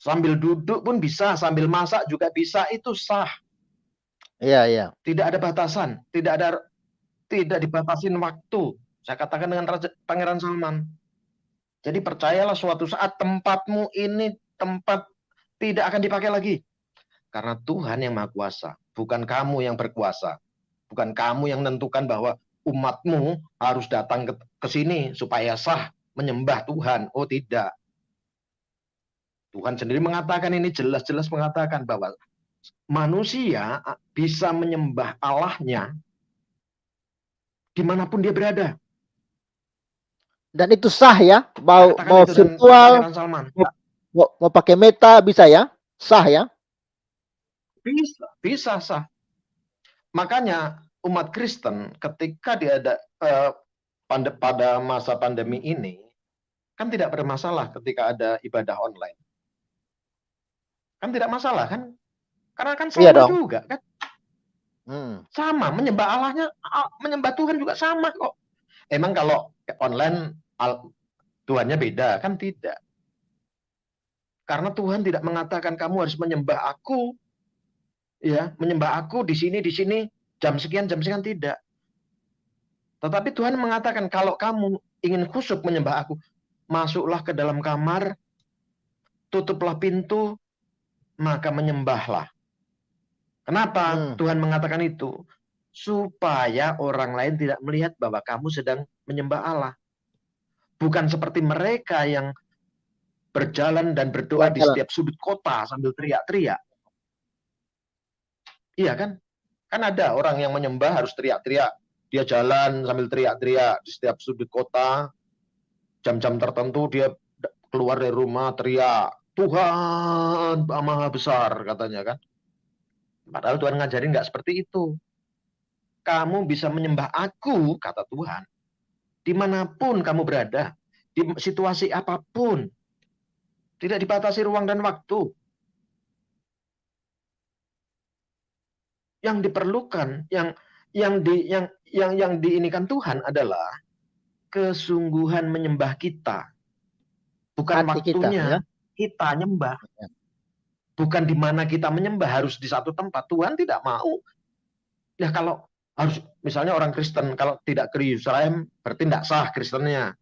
Sambil duduk pun bisa, sambil masak juga bisa, itu sah. Iya, iya. Tidak ada batasan, tidak dibatasin waktu. Saya katakan dengan Pangeran Salman. Jadi percayalah suatu saat tempatmu ini tempat tidak akan dipakai lagi. Karena Tuhan yang Maha Kuasa, bukan kamu yang berkuasa. Bukan kamu yang menentukan bahwa umatmu harus datang ke sini supaya sah menyembah Tuhan. Oh tidak. Tuhan sendiri mengatakan ini, jelas-jelas mengatakan bahwa manusia bisa menyembah Allahnya dimanapun dia berada. Dan itu sah ya, mau virtual, mau pakai meta bisa ya, sah ya? Bisa sah. Makanya umat Kristen ketika pada masa pandemi ini kan tidak bermasalah ketika ada ibadah online. Kan tidak masalah kan? Karena kan sama juga kan? Sama, menyembah Allahnya, menyembah Tuhan juga sama kok. Emang kalau online Tuhannya beda? Kan tidak. Karena Tuhan tidak mengatakan kamu harus menyembah aku, ya, menyembah aku di sini, jam sekian, tidak. Tetapi Tuhan mengatakan kalau kamu ingin khusyuk menyembah aku, masuklah ke dalam kamar, tutuplah pintu, maka menyembahlah. Kenapa Tuhan mengatakan itu? Supaya orang lain tidak melihat bahwa kamu sedang menyembah Allah. Bukan seperti mereka yang berjalan dan berdoa di setiap sudut kota sambil teriak-teriak. Iya kan? Kan ada orang yang menyembah harus teriak-teriak. Dia jalan sambil teriak-teriak di setiap sudut kota. Jam-jam tertentu dia keluar dari rumah teriak, Tuhan Maha Besar katanya kan. Padahal Tuhan ngajarin nggak seperti itu. Kamu bisa menyembah aku, kata Tuhan, dimanapun kamu berada, di situasi apapun, tidak dibatasi ruang dan waktu. Yang diperlukan, yang diinikan Tuhan adalah kesungguhan menyembah kita. Bukan hati waktunya kita nyembah. Bukan di mana kita menyembah harus di satu tempat. Tuhan tidak mau. Ya kalau harus misalnya orang Kristen kalau tidak ke Yerusalem berarti tidak sah Kristennya.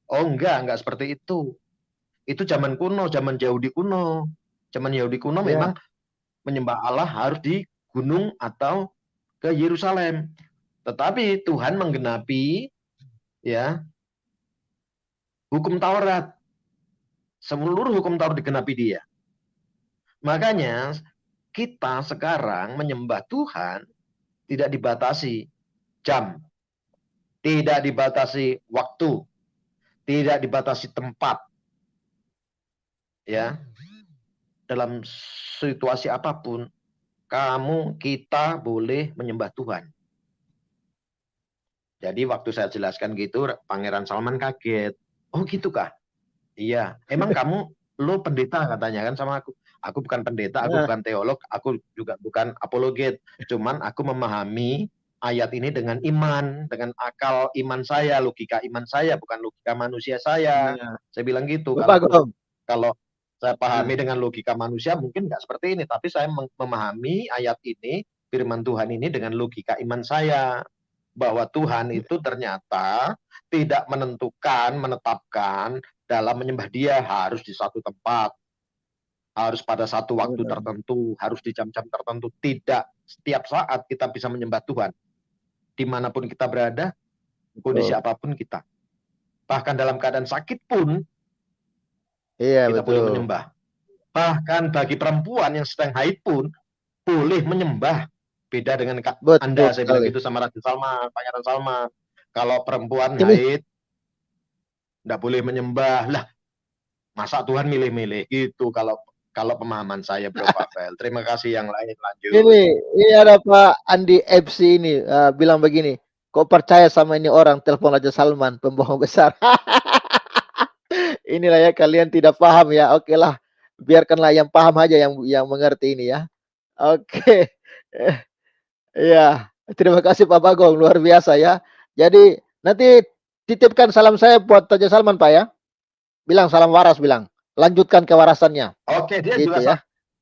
Oh enggak seperti itu. Itu zaman kuno, zaman Yahudi kuno. Zaman Yahudi kuno memang menyembah Allah harus di gunung atau ke Yerusalem. Tetapi Tuhan menggenapi ya hukum Taurat. Seluruh hukum Taurat digenapi dia. Makanya kita sekarang menyembah Tuhan tidak dibatasi jam, tidak dibatasi waktu, tidak dibatasi tempat. Ya. Dalam situasi apapun, kita boleh menyembah Tuhan. Jadi waktu saya jelaskan gitu, Pangeran Salman kaget. Oh gitu kah? Iya. Emang lo pendeta katanya kan sama aku. Aku bukan pendeta, aku bukan teolog, aku juga bukan apologet. Cuman aku memahami ayat ini dengan iman, dengan akal iman saya, logika iman saya, bukan logika manusia saya. Saya bilang gitu. Kalau saya pahami dengan logika manusia mungkin nggak seperti ini, tapi saya memahami ayat ini, firman Tuhan ini dengan logika iman saya. Bahwa Tuhan itu ternyata tidak menetapkan dalam menyembah dia harus di satu tempat. Harus pada satu waktu tertentu, harus di jam-jam tertentu. Tidak, setiap saat kita bisa menyembah Tuhan. Dimanapun kita berada, kondisi apapun kita. Bahkan dalam keadaan sakit pun, kita boleh menyembah. Bahkan bagi perempuan yang sedang haid pun, boleh menyembah. Beda dengan Betul Anda, saya bilang sekali. gitu sama Raja Salman, Pangeran Salman. Kalau perempuan Ini haid, nggak boleh menyembah. Lah, masa Tuhan milih-milih gitu kalau pemahaman saya, Bro Pavel. Terima kasih, yang lain lanjut. ini ada Pak Andi FC ini bilang begini, kok percaya sama ini orang, telepon Raja Salman, pembohong besar. Inilah ya, kalian tidak paham ya. Oke lah, biarkanlah yang paham aja yang mengerti ini ya. Oke. Iya, terima kasih Pak Bagong, luar biasa ya. Jadi nanti titipkan salam saya buat Raja Salman Pak ya. Bilang salam waras, bilang. Lanjutkan kewarasannya. Oke, dia gitu juga ya.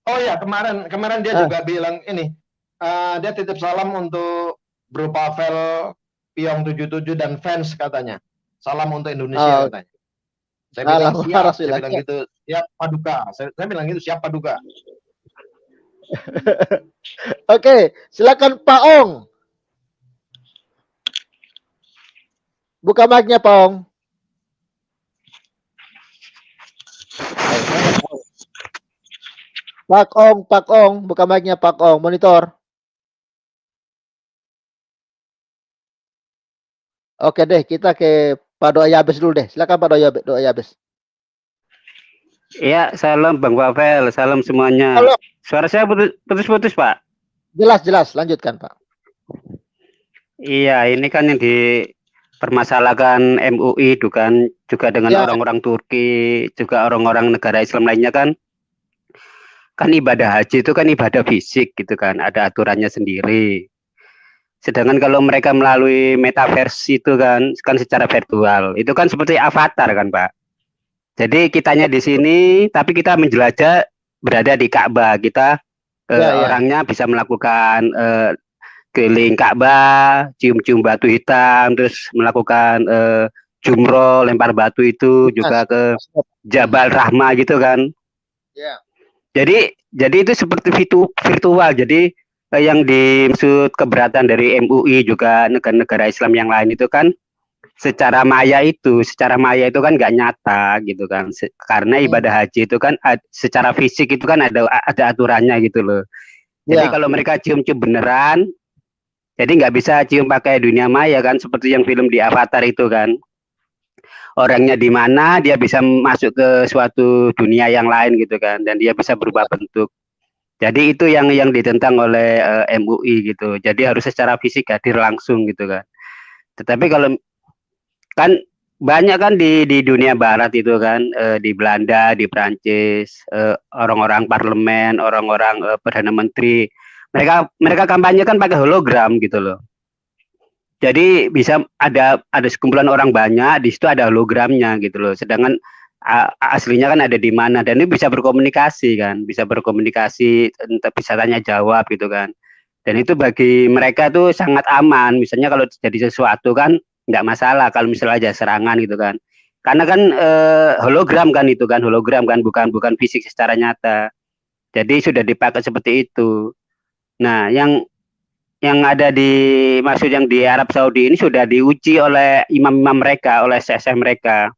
Oh ya, kemarin dia juga bilang ini. Dia titip salam untuk Bro Pavel, Piong 77 dan fans katanya. Salam untuk Indonesia katanya. Saya bilang siap, saya bilang gitu. Siap Paduka. Saya bilang gitu, siap Paduka. Oke, silakan Pak Ong. Buka mic-nya Pak Ong. Pak Ong, buka mic-nya Pak Ong, monitor. Oke deh, kita ke Pak Doa Yabes dulu deh. Silakan Pak Doa Yabes. Iya, salam Bang Pavel, salam semuanya. Halo. Suara saya putus-putus, Pak. Jelas, lanjutkan, Pak. Iya, ini kan yang dipermasalahkan MUI juga dengan orang-orang Turki, juga orang-orang negara Islam lainnya kan ibadah haji itu kan ibadah fisik gitu kan, ada aturannya sendiri. Sedangkan kalau mereka melalui metaverse itu kan secara virtual, itu kan seperti avatar kan, Pak. Jadi kitanya di sini, tapi kita menjelajah berada di Ka'bah. Kita orangnya bisa melakukan keliling Ka'bah, cium-cium batu hitam, terus melakukan jumroh, lempar batu itu juga ke Jabal Rahmah gitu kan. Jadi itu seperti virtual. Jadi yang dimaksud keberatan dari MUI juga negara-negara Islam yang lain itu kan secara maya itu kan nggak nyata gitu kan, karena ibadah haji itu kan secara fisik itu kan ada aturannya gitu loh. Jadi kalau mereka cium-cium beneran, jadi nggak bisa cium pakai dunia maya kan, seperti yang film di Avatar itu kan, orangnya di mana dia bisa masuk ke suatu dunia yang lain gitu kan, dan dia bisa berubah bentuk. Jadi itu yang ditentang oleh MUI gitu. Jadi harus secara fisik hadir langsung gitu kan. Tetapi kalau kan banyak kan di dunia barat itu kan, di Belanda, di Prancis, orang-orang parlemen, orang-orang perdana menteri, mereka kampanye kan pakai hologram gitu loh. Jadi bisa ada sekumpulan orang banyak, di situ ada hologramnya gitu loh. Sedangkan aslinya kan ada di mana, dan ini bisa berkomunikasi kan, bisa bisa tanya jawab gitu kan. Dan itu bagi mereka itu sangat aman. Misalnya kalau terjadi sesuatu kan nggak masalah kalau misalnya aja serangan gitu kan, karena kan hologram kan, itu kan hologram kan, bukan fisik secara nyata. Jadi sudah dipakai seperti itu. Nah, yang ada maksud yang di Arab Saudi ini sudah diuji oleh imam-imam mereka, oleh syekh mereka.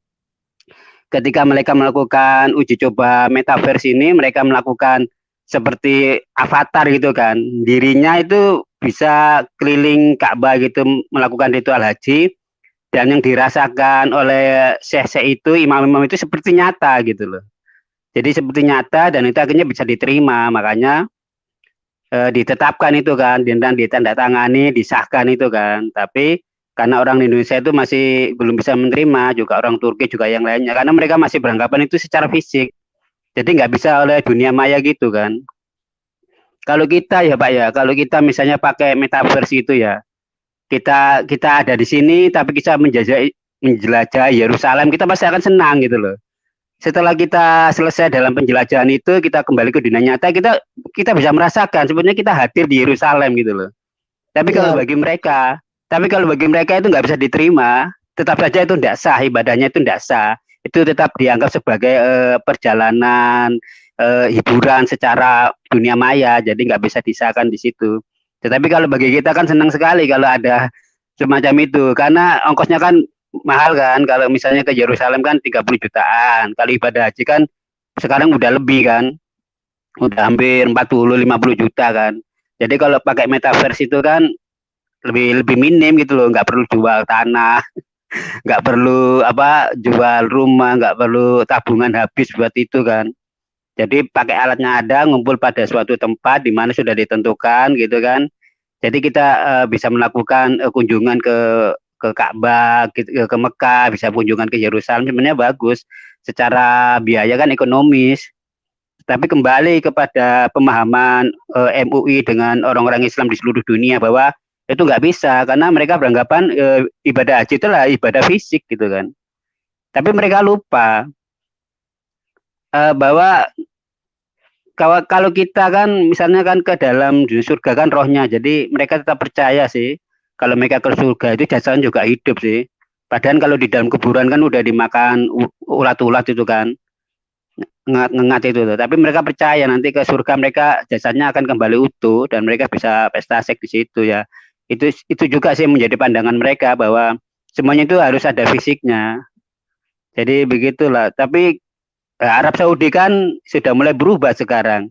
Ketika mereka melakukan uji coba metaverse ini, mereka melakukan seperti avatar gitu kan, dirinya itu bisa keliling Ka'bah gitu, melakukan ritual haji. Dan yang dirasakan oleh syekh itu, imam-imam itu seperti nyata gitu loh. Jadi seperti nyata, dan itu akhirnya bisa diterima. Makanya ditetapkan itu kan, dan ditandatangani, disahkan itu kan. Tapi karena orang Indonesia itu masih belum bisa menerima, juga orang Turki juga yang lainnya, karena mereka masih beranggapan itu secara fisik. Jadi nggak bisa oleh dunia maya gitu kan. Kalau kita ya Pak ya, kalau kita misalnya pakai metaverse itu ya, kita ada di sini, tapi kita menjelajah Yerusalem, kita pasti akan senang gitu loh. Setelah kita selesai dalam penjelajahan itu, kita kembali ke dunia nyata, kita bisa merasakan sebenarnya kita hadir di Yerusalem gitu loh. Tapi kalau bagi mereka itu nggak bisa diterima, tetap saja itu tidak sah, ibadahnya itu tidak sah. Itu tetap dianggap sebagai perjalanan hiburan secara dunia maya, jadi nggak bisa disahkan di situ. Tetapi kalau bagi kita kan senang sekali kalau ada semacam itu, karena ongkosnya kan mahal kan. Kalau misalnya ke Yerusalem kan 30 jutaan, kalau ibadah haji kan sekarang udah lebih kan, udah hampir 40-50 juta kan. Jadi kalau pakai metaverse itu kan lebih minim gitu loh, nggak perlu jual tanah, nggak perlu jual rumah, nggak perlu tabungan habis buat itu kan. Jadi pakai alatnya ada, ngumpul pada suatu tempat di mana sudah ditentukan gitu kan. Jadi kita bisa melakukan kunjungan ke Ka'bah, ke Mekah, bisa kunjungan ke Yerusalem, sebenarnya bagus. Secara biaya kan ekonomis. Tapi kembali kepada pemahaman MUI dengan orang-orang Islam di seluruh dunia bahwa itu nggak bisa, karena mereka beranggapan ibadah haji itu adalah ibadah fisik gitu kan. Tapi mereka lupa bahwa kalau kita kan misalnya kan ke dalam surga kan rohnya, jadi mereka tetap percaya sih kalau mereka ke surga itu jasanya juga hidup sih. Padahal kalau di dalam kuburan kan udah dimakan ulat-ulat itu kan, ngengat itu tuh. Tapi mereka percaya nanti ke surga mereka jasadnya akan kembali utuh dan mereka bisa pesta seks di situ ya. Itu juga sih menjadi pandangan mereka bahwa semuanya itu harus ada fisiknya. Jadi begitulah. Tapi Arab Saudi kan sudah mulai berubah sekarang.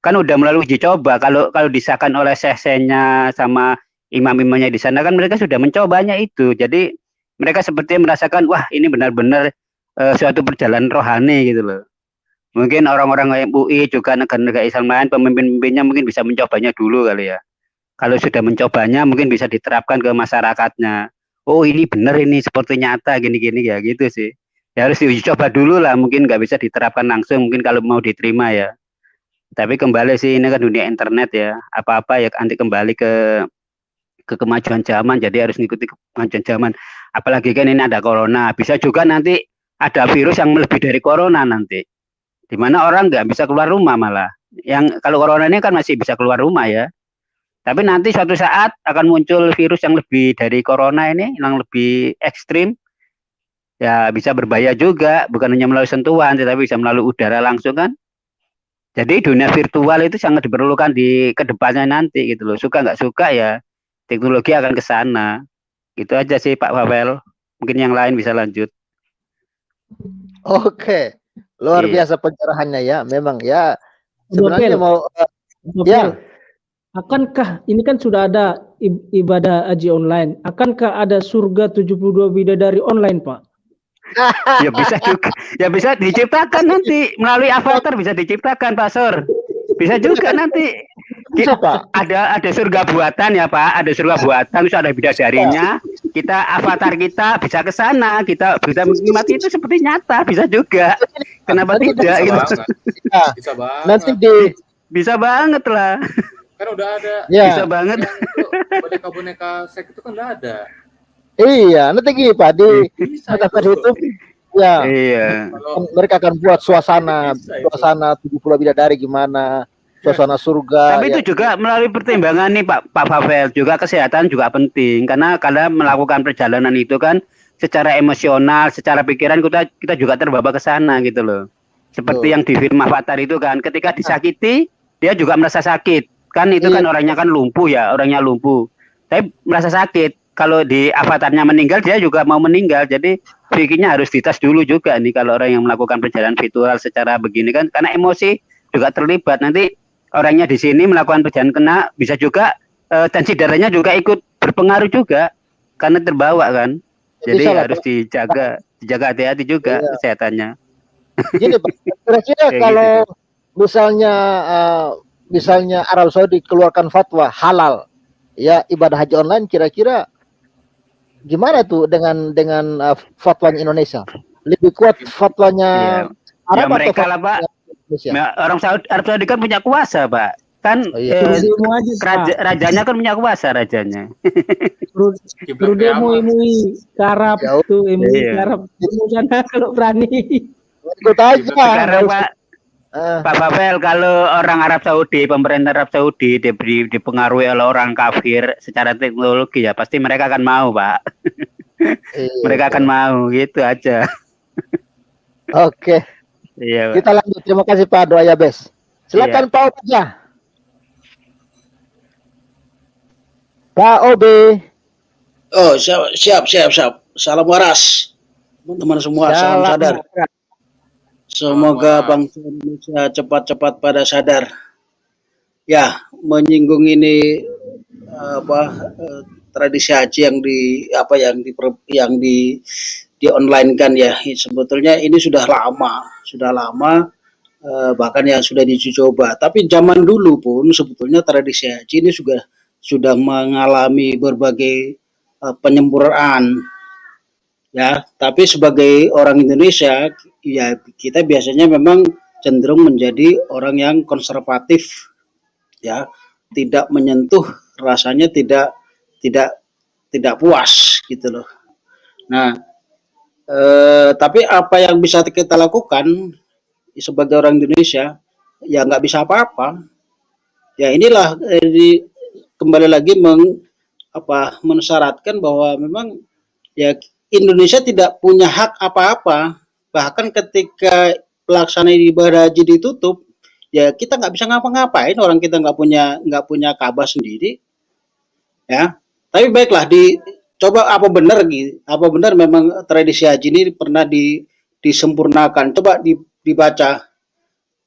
Kan udah melalui uji coba. Kalau disahkan oleh syekhnya sama imam-imamnya di sana kan mereka sudah mencobanya itu. Jadi mereka seperti merasakan wah ini benar-benar suatu perjalanan rohani gitu loh. Mungkin orang-orang MUI juga negara-negara Islam lain pemimpin-pemimpinnya mungkin bisa mencobanya dulu kali ya. Kalau sudah mencobanya mungkin bisa diterapkan ke masyarakatnya. Oh ini benar ini seperti nyata gini-gini ya gitu sih. Ya harus diuji coba dulu lah, mungkin nggak bisa diterapkan langsung, mungkin kalau mau diterima ya. Tapi kembali sih ini kan dunia internet ya, apa-apa ya nanti kembali ke kemajuan zaman, jadi harus mengikuti kemajuan zaman. Apalagi kan ini ada corona, bisa juga nanti ada virus yang lebih dari corona nanti. Dimana orang nggak bisa keluar rumah malah. Yang kalau corona ini kan masih bisa keluar rumah ya. Tapi nanti suatu saat akan muncul virus yang lebih dari corona ini, yang lebih ekstrim. Ya bisa berbahaya juga, bukan hanya melalui sentuhan, tetapi bisa melalui udara langsung kan. Jadi dunia virtual itu sangat diperlukan di kedepannya nanti gitu loh. Suka nggak suka ya, teknologi akan ke sana. Gitu aja sih Pak Pavel. Mungkin yang lain bisa lanjut. Oke, luar biasa pencerahannya ya. Memang ya. Sebenarnya ya. Akankah ini kan sudah ada ibadah haji online? Akankah ada surga 72 bidadari online, Pak? Ya bisa juga, ya bisa diciptakan nanti melalui avatar, bisa diciptakan Pak Sur. Bisa juga nanti. Ada surga buatan ya Pak, ada surga buatan, terus ada bidadarinya. Kita avatar kita bisa ke sana, kita bisa menikmati itu seperti nyata, bisa juga. Kenapa tidak? Bisa banget. Bisa banget. Nanti bisa banget lah. Kan udah ada. Ya. Bisa banget. Boneka-boneka seks itu kan udah ada. Iya, nanti gini Pak di itu ya. Iya. Mereka akan buat suasana 70 bidadari gimana, suasana surga. Tapi itu juga melalui pertimbangan nih Pak Pavel, juga kesehatan juga penting karena melakukan perjalanan itu kan secara emosional, secara pikiran kita juga terbawa ke sana gitu loh. Seperti yang di film Avatar itu kan, ketika disakiti dia juga merasa sakit. Kan itu kan orangnya kan lumpuh ya, orangnya lumpuh. Tapi merasa sakit. Kalau di avatarnya meninggal, dia juga mau meninggal. Jadi pikirnya harus dites dulu juga nih kalau orang yang melakukan perjalanan virtual secara begini kan. Karena emosi juga terlibat. Nanti orangnya di sini melakukan perjalanan kena, bisa juga tensi darahnya juga ikut berpengaruh juga. Karena terbawa kan. Jadi harus dijaga hati-hati juga kesehatannya. Gini Pak, kira-kira kalau misalnya Arab Saudi keluarkan fatwa halal ya ibadah haji online, kira-kira gimana tuh dengan fatwanya Indonesia? Lebih kuat fatwanya Arab atau mereka lah Pak? Indonesia? Orang Arab Saudi kan punya kuasa Pak. Kan rajanya kan punya kuasa rajanya. Perlu demo MUI Arab tuh MUI Arab sana kalau berani. Ikut aja. Sekarang Pak Pak Pavel, kalau orang Arab Saudi, pemerintah Arab Saudi dipengaruhi oleh orang kafir secara teknologi ya pasti mereka akan mau Pak. Mereka akan mau gitu aja. Oke. Iya. Kita lanjut. Terima kasih Pak Doa Bes. Silakan Pak Obe. Pak Obe. Oh siap. Salam waras teman-teman semua. Salam sadar. Semoga bangsa Indonesia cepat-cepat pada sadar ya menyinggung ini tradisi haji yang di online kan ya. Sebetulnya ini sudah lama bahkan yang sudah diuji coba. Tapi zaman dulu pun sebetulnya tradisi haji ini sudah mengalami berbagai penyempurnaan ya. Tapi sebagai orang Indonesia ya kita biasanya memang cenderung menjadi orang yang konservatif ya, tidak menyentuh, rasanya tidak puas gitu loh. Nah, tapi apa yang bisa kita lakukan sebagai orang Indonesia ya nggak bisa apa-apa. Ya inilah kembali lagi mensyaratkan bahwa memang ya Indonesia tidak punya hak apa-apa. Bahkan ketika pelaksanaan ibadah haji ditutup, ya kita nggak bisa ngapa-ngapain, orang kita nggak punya Ka'bah sendiri, ya. Tapi baiklah, coba apa benar memang tradisi haji ini pernah disempurnakan. Coba dibaca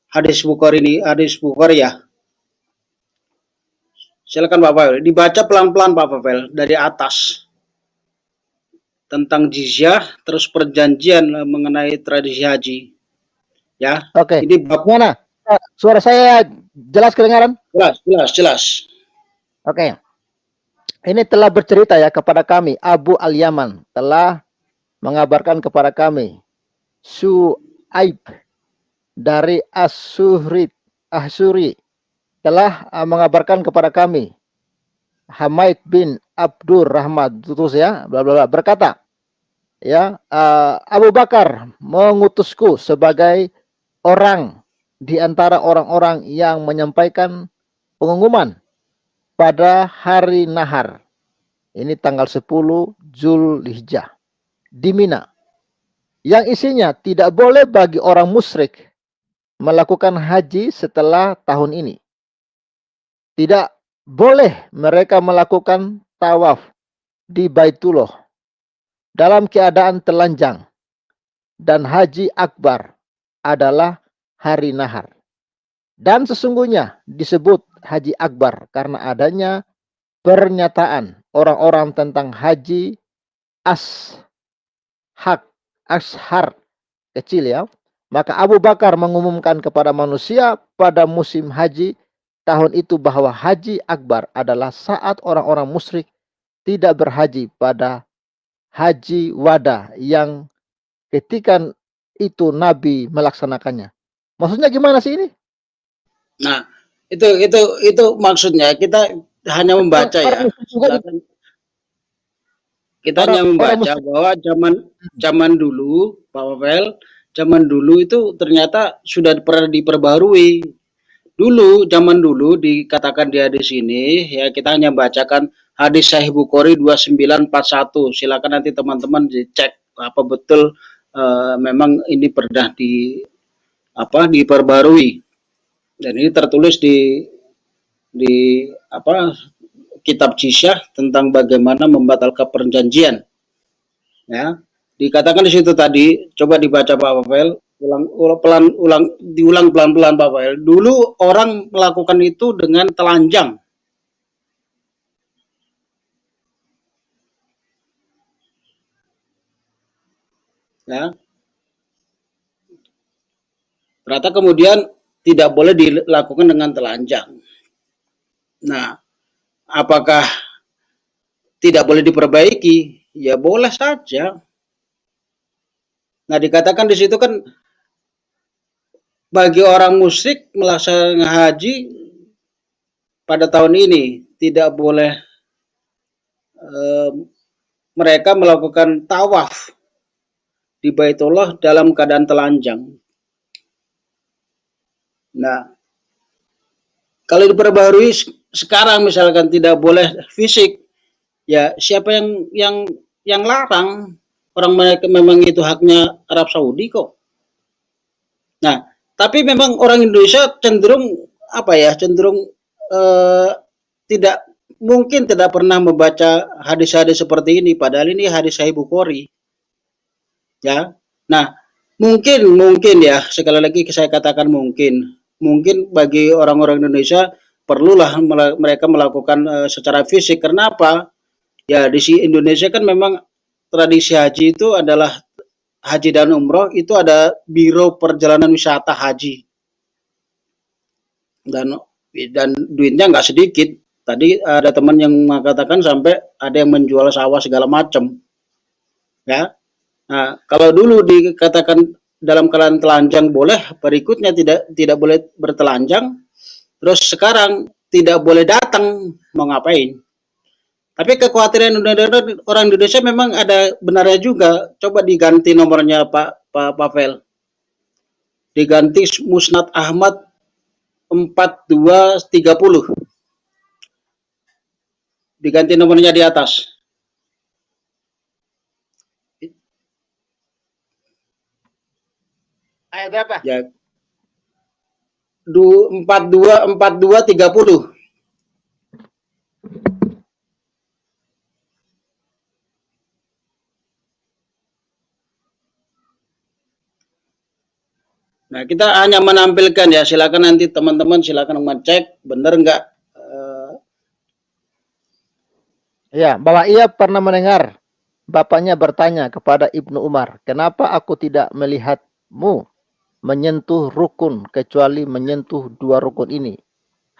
hadis Bukhari ya. Silakan Pak Pavel, dibaca pelan-pelan Pak Pavel dari atas tentang jizyah, terus perjanjian mengenai tradisi haji. Ya. Oke. Ini bab mana? Suara saya jelas kedengaran? Jelas. Oke. Ini telah bercerita ya kepada kami, Abu Al-Yaman telah mengabarkan kepada kami, Su'aib dari As-Suri telah mengabarkan kepada kami, Hamaid bin Abdur Rahmat terus ya, bla bla bla, berkata, ya, Abu Bakar mengutusku sebagai orang di antara orang-orang yang menyampaikan pengumuman pada hari Nahar. Ini tanggal 10 Zulhijjah di Mina. Yang isinya tidak boleh bagi orang musyrik melakukan haji setelah tahun ini. Tidak boleh mereka melakukan tawaf di Baitullah dalam keadaan telanjang. Dan haji akbar adalah hari Nahar. Dan sesungguhnya disebut haji akbar karena adanya pernyataan orang-orang tentang haji ashar kecil ya. Maka Abu Bakar mengumumkan kepada manusia pada musim haji tahun itu bahwa haji akbar adalah saat orang-orang musyrik tidak berhaji pada haji wada yang ketika itu Nabi melaksanakannya. Maksudnya gimana sih ini? Nah, itu maksudnya kita hanya membaca ya. Kita hanya membaca bahwa zaman dulu, Pak Pavel, zaman dulu itu ternyata sudah pernah diperbarui. Zaman dulu dikatakan di hadis ini, ya kita hanya bacakan hadis Sahih Bukhari 2941. Silakan nanti teman-teman dicek apa betul memang ini pernah diperbarui. Dan ini tertulis di kitab jizyah tentang bagaimana membatalkan perjanjian. Ya, dikatakan di situ tadi, coba dibaca Pak Pavel, diulang pelan-pelan Pak Pavel. Dulu orang melakukan itu dengan telanjang. Ya. Ternyata kemudian tidak boleh dilakukan dengan telanjang. Nah, apakah tidak boleh diperbaiki? Ya boleh saja. Nah, dikatakan di situ kan bagi orang musyrik melaksanakan haji pada tahun ini tidak boleh mereka melakukan tawaf di Baitullah dalam keadaan telanjang. Nah, kalau diperbarui sekarang misalkan tidak boleh fisik, ya siapa yang larang? Orang mereka memang itu haknya Arab Saudi kok. Nah, tapi memang orang Indonesia cenderung tidak pernah membaca hadis-hadis seperti ini, padahal ini hadis Sahih Bukhari. Ya. Nah, mungkin ya, sekali lagi saya katakan mungkin bagi orang-orang Indonesia perlulah mereka melakukan secara fisik. Kenapa? Ya di Indonesia kan memang tradisi haji itu adalah haji dan umroh itu ada biro perjalanan wisata haji dan duitnya nggak sedikit. Tadi ada teman yang mengatakan sampai ada yang menjual sawah segala macam, ya. Nah, kalau dulu dikatakan dalam keadaan telanjang boleh, berikutnya tidak boleh bertelanjang, terus sekarang tidak boleh datang, mau ngapain? Tapi kekhawatiran orang Indonesia memang ada benarnya juga. Coba diganti nomornya Pak Pavel. Diganti Musnad Ahmad 4230. Diganti nomornya di atas. Ayat berapa? Ya. 4230. Nah, kita hanya menampilkan ya, silakan nanti teman-teman silakan mengecek benar enggak. Ya, bahwa ia pernah mendengar bapaknya bertanya kepada Ibnu Umar, kenapa aku tidak melihatmu menyentuh rukun kecuali menyentuh dua rukun ini,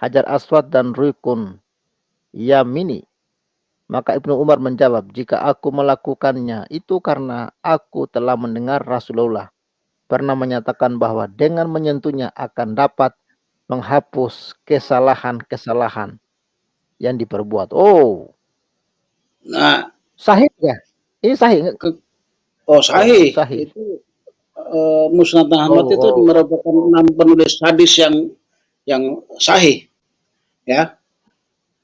Hajar Aswad dan rukun Yamini? Maka Ibnu Umar menjawab, jika aku melakukannya itu karena aku telah mendengar Rasulullah pernah menyatakan bahwa dengan menyentuhnya akan dapat menghapus kesalahan-kesalahan yang diperbuat. Oh, Nah, sahih ya? Ini sahih. Sahih. Sahih. Itu Musnad Ahmad itu merupakan 6 penulis hadis yang sahih, ya.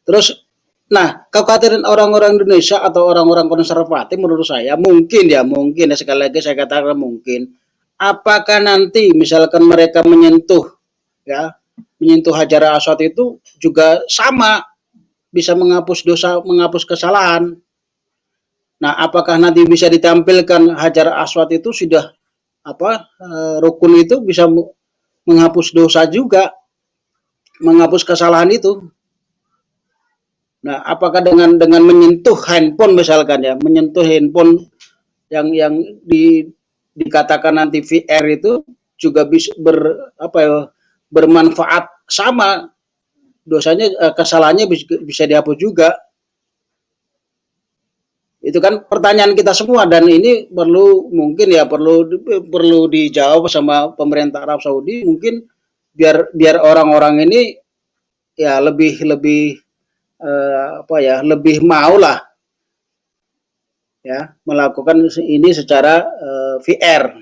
Terus, nah, kekhawatiran orang-orang Indonesia atau orang-orang konservatif menurut saya mungkin ya sekali lagi saya katakan mungkin. Apakah nanti misalkan mereka menyentuh Hajar Aswad itu juga sama bisa menghapus dosa, menghapus kesalahan. Nah, apakah nanti bisa ditampilkan Hajar Aswad itu sudah rukun itu bisa menghapus dosa juga, menghapus kesalahan itu. Nah, apakah dengan menyentuh handphone misalkan ya, menyentuh handphone yang dikatakan nanti VR itu juga bisa bermanfaat sama, dosanya kesalahannya bisa dihapus juga. Itu kan pertanyaan kita semua dan ini perlu dijawab sama pemerintah Arab Saudi mungkin biar orang-orang ini ya lebih mau lah ya melakukan ini secara VR.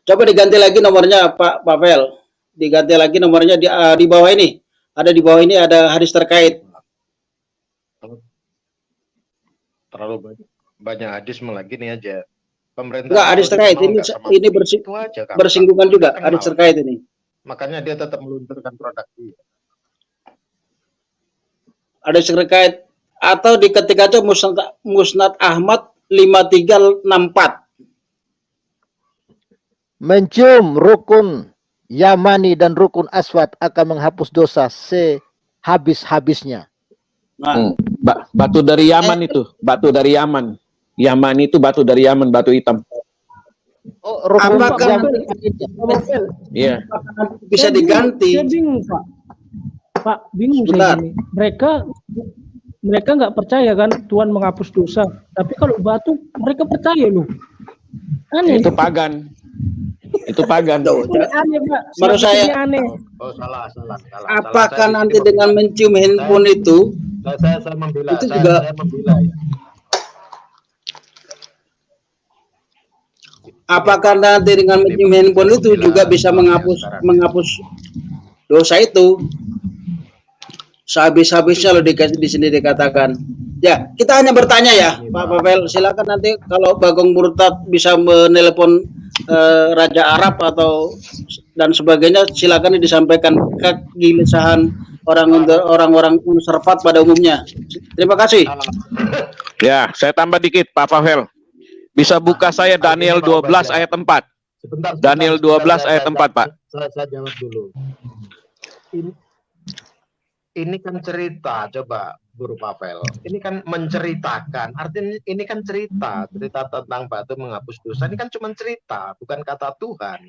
Coba diganti lagi nomornya Pak Pavel. Diganti lagi nomornya di bawah ini. Ada di bawah ini ada hadis terkait. Terlalu banyak hadis malah gini aja. Pemerintah enggak hadis terkait ini bersinggungan juga hadis terkait ini. Makanya dia tetap meluncurkan produk dia. Hadis terkait atau diketik aja Musnad Ahmad 5364. Mencium rukun Yamani dan rukun Aswad akan menghapus dosa sehabis-habisnya. Nah, batu dari Yaman itu, batu dari Yaman. Yaman itu batu dari Yaman, batu hitam. Oh, rukun Iya. Bisa diganti. Saya bingung, Pak. Pak, bingung saya ini. Mereka nggak percaya kan Tuhan menghapus dosa. Tapi kalau batu mereka percaya loh. Aneh. Itu pagan. Itu pagan. Aneh, Pak. Menurut saya aneh. Oh, salah. Apakah nanti dengan mencium handphone itu saya membela, itu juga saya membela ya. Apakah nanti dengan mencium handphone itu juga bisa menghapus dosa itu? Sehabis-habisnya loh di sini dikatakan. Ya, kita hanya bertanya ya, Pak Pavel. Silakan nanti kalau Bagong Murtad bisa menelpon Raja Arab atau dan sebagainya, silakan disampaikan kegelisahan orang-orang konservat pada umumnya. Terima kasih. Ya, saya tambah dikit, Pak Pavel. Bisa buka saya Daniel 12 ayat 4. Sebentar, Daniel 12 ayat 4, Pak. Saya jawab dulu. ini kan cerita, coba Guru Pavel. Ini kan menceritakan, artinya ini kan cerita tentang batu menghapus dosa. Ini kan cuma cerita, bukan kata Tuhan.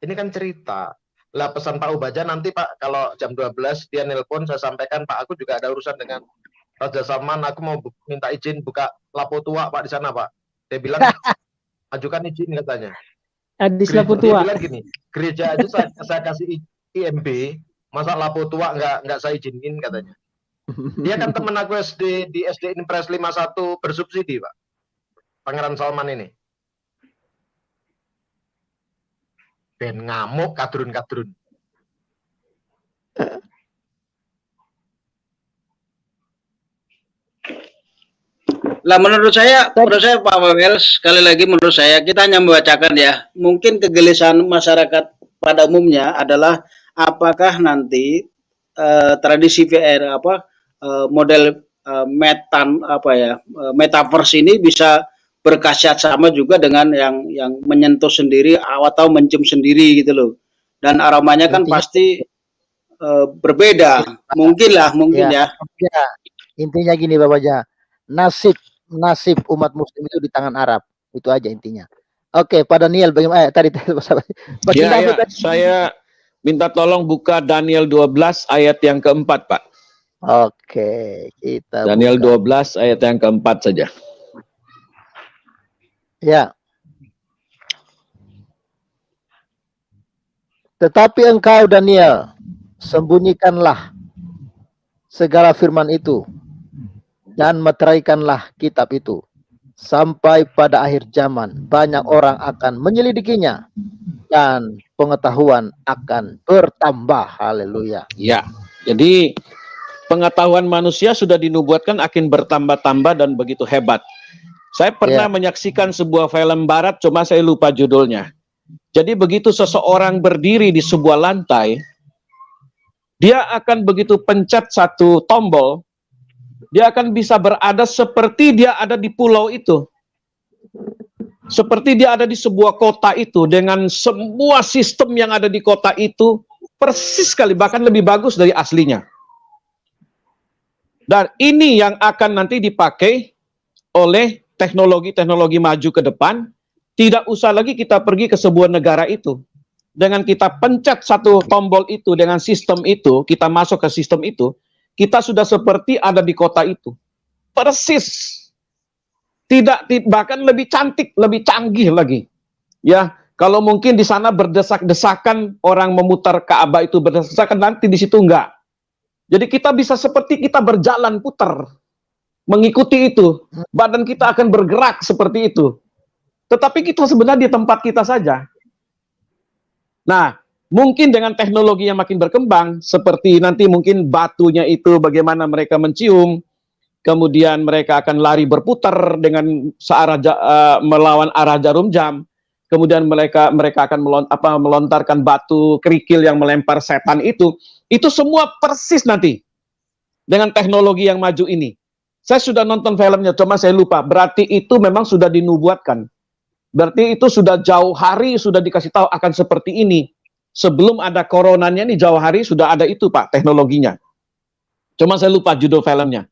Ini kan cerita. Lah pesan Pak Ubaja nanti Pak, kalau jam 12 dia nelpon, saya sampaikan Pak, aku juga ada urusan dengan Raja Salman, aku mau minta izin buka lapo tua Pak di sana Pak. Dia bilang, ajukan izin katanya. Adis Dia lapo tua. bilang gini, gereja aja saya kasih IMB, masa lapo tua nggak saya izinin katanya. Dia kan temen aku SD di SD Impres 51 bersubsidi Pak. Pangeran Salman ini. Ben ngamuk kadrun-kadrun. Lah menurut saya Pak Pavel, sekali lagi menurut saya kita hanya membacakan ya. Mungkin kegelisahan masyarakat pada umumnya adalah apakah nanti tradisi VR model metaverse ini bisa berkhasiat sama juga dengan yang menyentuh sendiri atau mencium sendiri gitu loh. Dan aromanya kan pasti berbeda. Mungkin ya. Intinya gini Bapak, nasib umat muslim itu di tangan Arab. Itu aja intinya. Oke, Pak Daniel bagaimana tadi saya minta tolong buka Daniel 12 ayat yang keempat, Pak. Oke, kita Daniel buka. 12 ayat yang keempat saja. Ya. Tetapi engkau Daniel, sembunyikanlah segala firman itu dan meteraikanlah kitab itu sampai pada akhir zaman banyak orang akan menyelidikinya dan pengetahuan akan bertambah. Haleluya. Ya. Jadi pengetahuan manusia sudah dinubuatkan akan bertambah-tambah dan begitu hebat. Saya pernah menyaksikan sebuah film barat, cuma saya lupa judulnya. Jadi begitu seseorang berdiri di sebuah lantai, dia akan begitu pencet satu tombol, dia akan bisa berada seperti dia ada di pulau itu. Seperti dia ada di sebuah kota itu, dengan semua sistem yang ada di kota itu, persis sekali, bahkan lebih bagus dari aslinya. Dan ini yang akan nanti dipakai oleh teknologi-teknologi maju ke depan. Tidak usah lagi kita pergi ke sebuah negara itu. Dengan kita pencet satu tombol itu, dengan sistem itu, kita masuk ke sistem itu, kita sudah seperti ada di kota itu. Persis. Bahkan lebih cantik, lebih canggih lagi. Ya, kalau mungkin di sana berdesak-desakan, orang memutar Ka'bah itu berdesak-desakan, nanti di situ enggak. Jadi kita bisa seperti kita berjalan putar, mengikuti itu. Badan kita akan bergerak seperti itu. Tetapi kita sebenarnya di tempat kita saja. Nah, mungkin dengan teknologi yang makin berkembang, seperti nanti mungkin batunya itu bagaimana mereka mencium, kemudian mereka akan lari berputar dengan melawan arah jarum jam, kemudian mereka akan melontarkan batu kerikil yang melempar setan itu semua persis nanti dengan teknologi yang maju ini. Saya sudah nonton filmnya, cuma saya lupa. Berarti itu memang sudah dinubuatkan. Berarti itu sudah jauh hari sudah dikasih tahu akan seperti ini. Sebelum ada coronanya nih jauh hari sudah ada itu Pak teknologinya. Cuma saya lupa judul filmnya.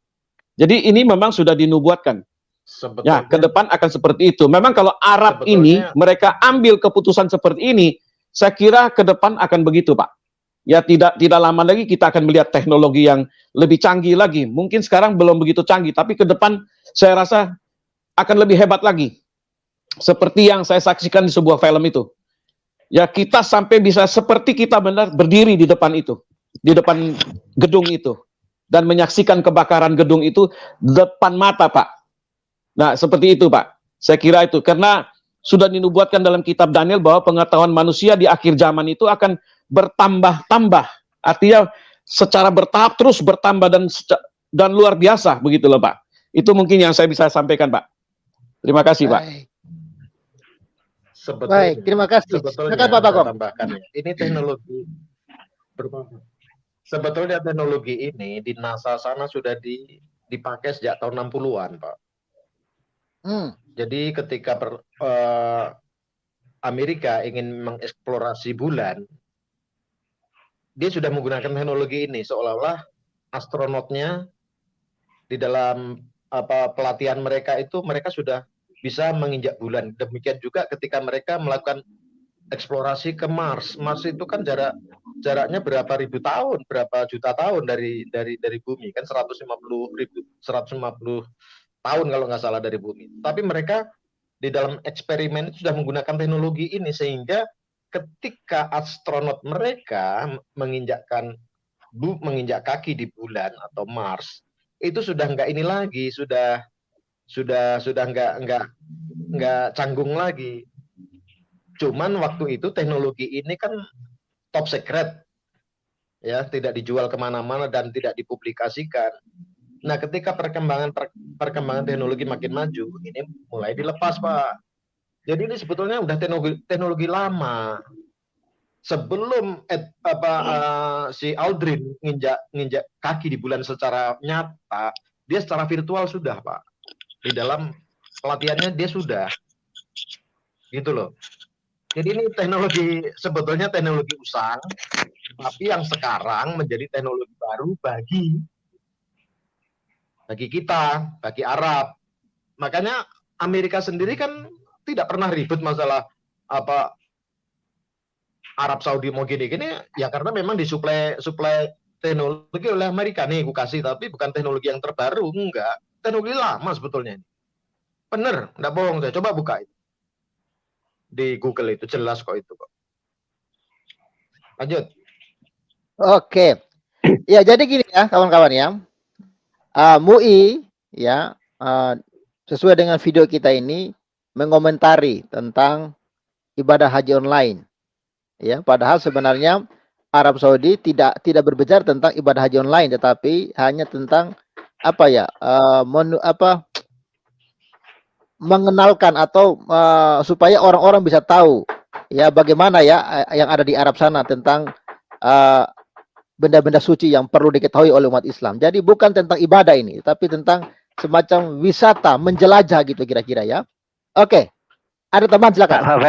Jadi ini memang sudah dinubuatkan. Ya, ke depan akan seperti itu. Memang kalau Arab ini mereka ambil keputusan seperti ini, saya kira ke depan akan begitu Pak. Ya tidak lama lagi kita akan melihat teknologi yang lebih canggih lagi. Mungkin sekarang belum begitu canggih, tapi ke depan saya rasa akan lebih hebat lagi. Seperti yang saya saksikan di sebuah film itu. Ya kita sampai bisa seperti kita benar berdiri di depan itu. Di depan gedung itu. Dan menyaksikan kebakaran gedung itu depan mata Pak. Nah seperti itu Pak. Saya kira itu. Karena sudah dinubuatkan dalam kitab Daniel bahwa pengetahuan manusia di akhir zaman itu akan bertambah-tambah. Artinya secara bertahap terus bertambah dan luar biasa. Begitu loh Pak. Itu mungkin yang saya bisa sampaikan Pak. Terima kasih Pak. Sebetulnya, baik, terima kasih. Sebetulnya saya tambahkan ya, ini teknologi sebetulnya teknologi ini di NASA sana sudah dipakai sejak tahun 60-an, Pak. Jadi ketika Amerika ingin mengeksplorasi bulan, dia sudah menggunakan teknologi ini seolah-olah astronotnya di dalam pelatihan mereka itu mereka sudah bisa menginjak bulan. Demikian juga ketika mereka melakukan eksplorasi ke Mars. Mars itu kan jaraknya berapa ribu tahun, berapa juta tahun dari bumi, kan 150 tahun kalau nggak salah dari bumi. Tapi mereka di dalam eksperimen itu sudah menggunakan teknologi ini sehingga ketika astronot mereka menginjak kaki di bulan atau Mars, itu sudah nggak ini lagi, sudah nggak canggung lagi. Cuman waktu itu teknologi ini kan top secret, ya, tidak dijual kemana-mana dan tidak dipublikasikan. Nah, ketika perkembangan teknologi makin maju, ini mulai dilepas, Pak. Jadi ini sebetulnya udah teknologi lama. Sebelum si Aldrin nginjak kaki di bulan secara nyata, dia secara virtual sudah, Pak. Di dalam pelatihannya dia sudah, gitu loh. Jadi ini sebetulnya teknologi usang, tapi yang sekarang menjadi teknologi baru bagi kita, bagi Arab. Makanya Amerika sendiri kan tidak pernah ribut masalah Arab Saudi mau gini-gini, ya karena memang disuplai teknologi oleh Amerika. Nih, aku kasih, tapi bukan teknologi yang terbaru, enggak. Teknologi lama sebetulnya. Bener, enggak bohong saya. Coba buka itu. Di Google itu jelas kok itu kok. Lanjut. Oke. Ya, jadi gini ya, kawan-kawan ya. MUI ya, sesuai dengan video kita ini mengomentari tentang ibadah haji online. Ya, padahal sebenarnya Arab Saudi tidak berbicara tentang ibadah haji online, tetapi hanya tentang mengenalkan atau supaya orang-orang bisa tahu ya bagaimana ya yang ada di Arab sana tentang benda-benda suci yang perlu diketahui oleh umat Islam. Jadi bukan tentang ibadah ini, tapi tentang semacam wisata, menjelajah gitu kira-kira ya. Oke. Ada teman silakan.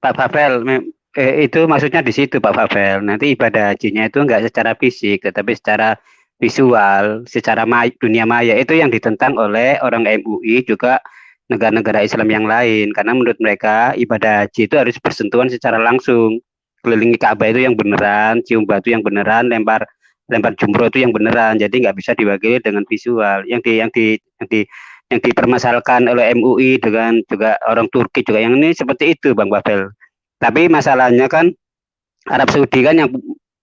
Pak Pavel, itu maksudnya di situ Pak Pavel. Nanti ibadah hajinya itu enggak secara fisik, tetapi secara visual, secara dunia maya. Itu yang ditentang oleh orang MUI juga negara-negara Islam yang lain, karena menurut mereka ibadah haji itu harus bersentuhan secara langsung, kelilingi Ka'bah itu yang beneran, cium batu yang beneran, lempar jumroh itu yang beneran, jadi nggak bisa diwakili dengan visual. Yang dipermasalahkan oleh MUI dengan juga orang Turki juga yang ini seperti itu, Bang Pavel. Tapi masalahnya kan Arab Saudi kan yang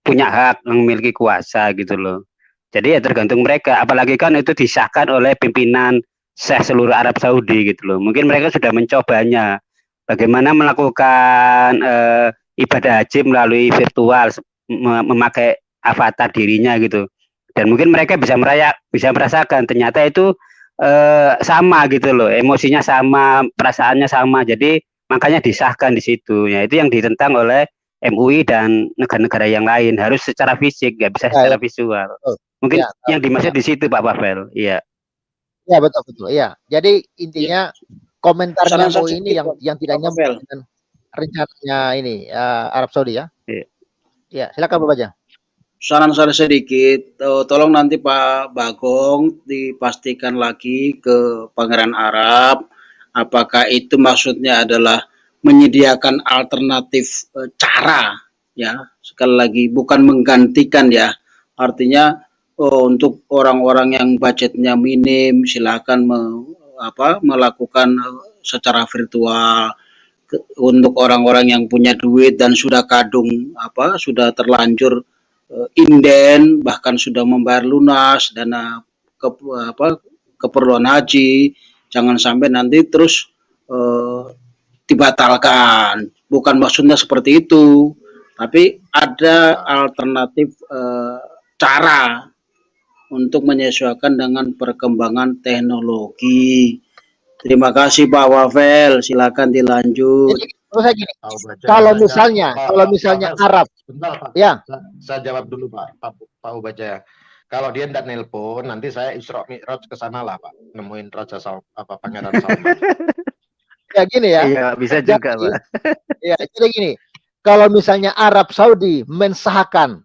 punya hak, yang memiliki kuasa gitu loh. Jadi ya tergantung mereka, apalagi kan itu disahkan oleh pimpinan Syekh seluruh Arab Saudi gitu loh. Mungkin mereka sudah mencobanya bagaimana melakukan ibadah haji melalui virtual, memakai avatar dirinya gitu. Dan mungkin mereka bisa merasakan ternyata itu sama gitu loh, emosinya sama, perasaannya sama. Jadi makanya disahkan di situ. Ya itu yang ditentang oleh MUI dan negara-negara yang lain, harus secara fisik, nggak bisa secara visual. Mungkin yang dimaksud di situ Pak Pavel. Iya. Ya betul. Ya. Jadi intinya komentarnya MUI ini yang tidak nyambung dengan rencananya ini Arab Saudi ya. Ya, silakan Bapak Bajang. Saran saya sedikit, tolong nanti Pak Bagong dipastikan lagi ke Pangeran Arab, apakah itu maksudnya adalah menyediakan alternatif cara, ya, sekali lagi bukan menggantikan ya, artinya untuk orang-orang yang budgetnya minim silakan melakukan secara virtual. Untuk orang-orang yang punya duit dan sudah kadung sudah terlanjur inden, bahkan sudah membayar lunas dana keperluan haji, jangan sampai nanti terus dibatalkan. Bukan maksudnya seperti itu, tapi ada alternatif cara untuk menyesuaikan dengan perkembangan teknologi. Terima kasih Pak Wafel, silakan dilanjut. Jadi, gini, kalau misalnya Arab, bentar, Pak. Ya, saya jawab dulu Pak Ubajaya. Kalau dia tidak nelpon, nanti saya Isra Mi'raj ke sana lah Pak, nemuin Raja Pangeran Salman. Ya gini ya. Iya, bisa juga Pak. Ya, jadi gini, kalau misalnya Arab Saudi mensahkan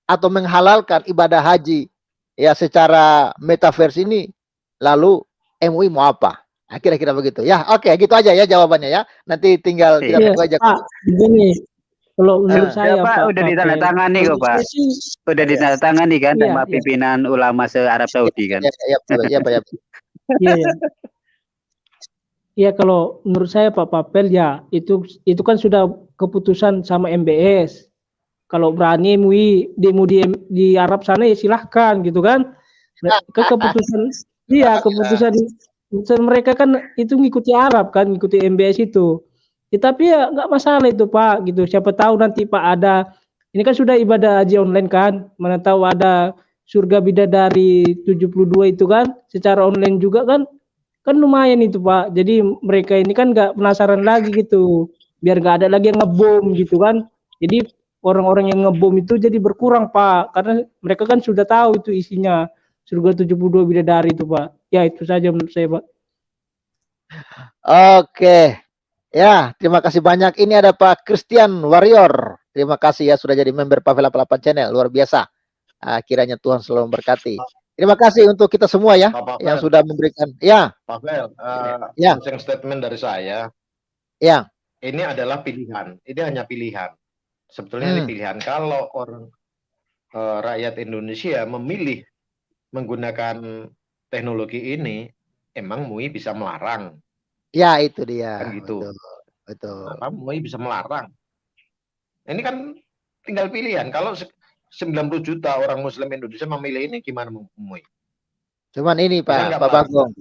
atau menghalalkan ibadah haji ya secara metaverse ini, lalu MUI mau apa? Nah, kira-kira begitu ya. Oke, gitu aja ya jawabannya ya. Nanti tinggal kita tunggu aja. Pak, begini, kalau menurut saya Pak, udah ditandatangani kok Pak. Udah ditandatangani kan sama pimpinan ulama se-Arab Saudi kan. Iya, Pak. Iya, kalau menurut saya Pak Papel ya itu kan sudah keputusan sama MBS. Kalau berani MUI demo di Arab sana ya silahkan gitu kan. Keputusan keputusan mereka kan itu ngikuti Arab kan, ngikuti MBS itu. Ya, tapi ya nggak masalah itu Pak gitu. Siapa tahu nanti Pak ada, ini kan sudah ibadah haji online kan, mana tahu ada surga bidadari 72 itu kan, secara online juga kan lumayan itu Pak. Jadi mereka ini kan nggak penasaran lagi gitu, biar nggak ada lagi yang ngebom gitu kan. Jadi orang-orang yang ngebom itu jadi berkurang Pak, karena mereka kan sudah tahu itu isinya surga 72 bidadari itu Pak. Ya itu saja menurut saya Pak. Oke. Ya, terima kasih banyak. Ini ada Pak Christian Warrior. Terima kasih ya sudah jadi member Pavel 88 Channel. Luar biasa. Kiranya Tuhan selalu memberkati. Terima kasih untuk kita semua ya yang sudah memberikan. Ya. Pavel, closing statement dari saya. Ya. Ini adalah pilihan. Ini hanya pilihan. Sebetulnya ini pilihan. Kalau orang rakyat Indonesia memilih menggunakan teknologi ini, emang MUI bisa melarang. Ya, itu dia. Kan gitu. Betul. MUI bisa melarang. Ini kan tinggal pilihan. Kalau 90 juta orang Muslim Indonesia memilih ini, gimana MUI? Cuman ini Pak Bagong.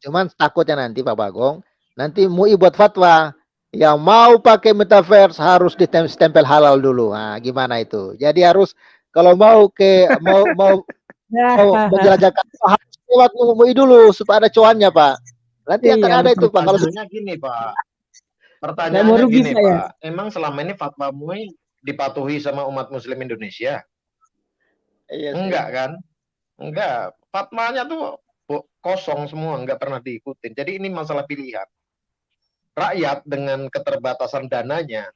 Cuman takutnya nanti Pak Bagong, nanti MUI buat fatwa yang mau pakai metaverse harus ditempel halal dulu. Nah, gimana itu? Jadi harus kalau mau menjelajahkan harus lewat MUI dulu supaya ada cuannya Pak. Nanti akan ada itu Pak. Kalau gini Pak, pertanyaannya gini Pak, emang selama ini fatwa MUI dipatuhi sama umat Muslim Indonesia? Iya, enggak kan? Enggak, fatwanya tuh kosong semua, enggak pernah diikutin. Jadi ini masalah pilihan. Rakyat dengan keterbatasan dananya,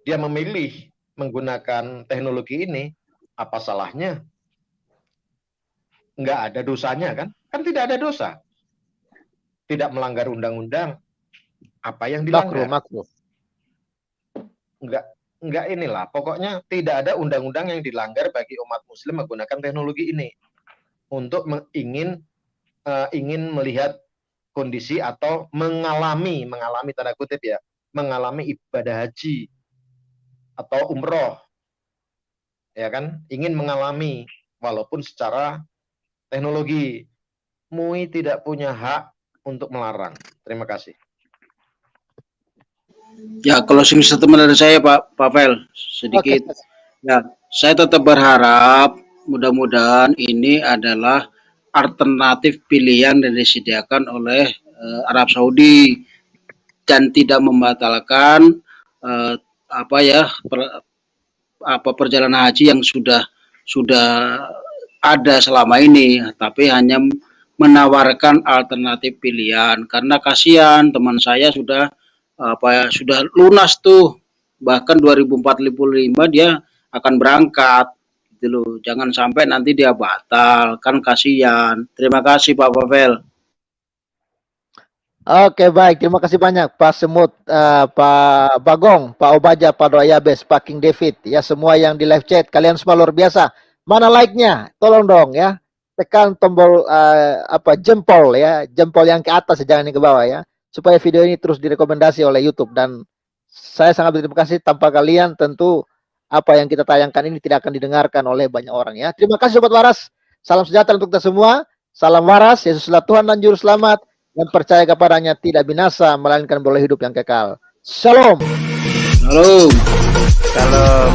dia memilih menggunakan teknologi ini, apa salahnya? Enggak ada dosanya kan? Kan tidak ada dosa. Tidak melanggar undang-undang. Apa yang dilanggar? Makruh. Enggak inilah. Pokoknya tidak ada undang-undang yang dilanggar bagi umat Muslim menggunakan teknologi ini untuk ingin melihat kondisi atau mengalami tanda kutip ya, mengalami ibadah haji atau umroh, ya kan? Ingin mengalami walaupun secara teknologi. MUI tidak punya hak untuk melarang. Terima kasih. Ya, closing statement dari saya Pak Pavel sedikit. Ya, saya tetap berharap mudah-mudahan ini adalah alternatif pilihan yang disediakan oleh Arab Saudi dan tidak membatalkan perjalanan haji yang sudah ada selama ini, tapi hanya menawarkan alternatif pilihan karena kasihan teman saya sudah lunas tuh, bahkan 2045 dia akan berangkat gitu loh. Jangan sampai nanti dia batal, kan kasihan. Terima kasih Pak Pavel. Oke, baik, terima kasih banyak Pak Semut, Pak Bagong, Pak Obaja, Pak Doyabes, Pak King David, ya semua yang di live chat, kalian semua luar biasa. Mana like-nya? Tolong dong ya, tekan tombol jempol ya, jempol yang ke atas, jangan yang ke bawah ya, supaya video ini terus direkomendasi oleh YouTube. Dan saya sangat berterima kasih, tanpa kalian tentu apa yang kita tayangkan ini tidak akan didengarkan oleh banyak orang ya. Terima kasih Sobat Waras, salam sejahtera untuk kita semua, salam waras, Yesuslah Tuhan dan Juru Selamat, yang percaya kepadanya tidak binasa, melainkan boleh hidup yang kekal. Shalom. Shalom. Shalom.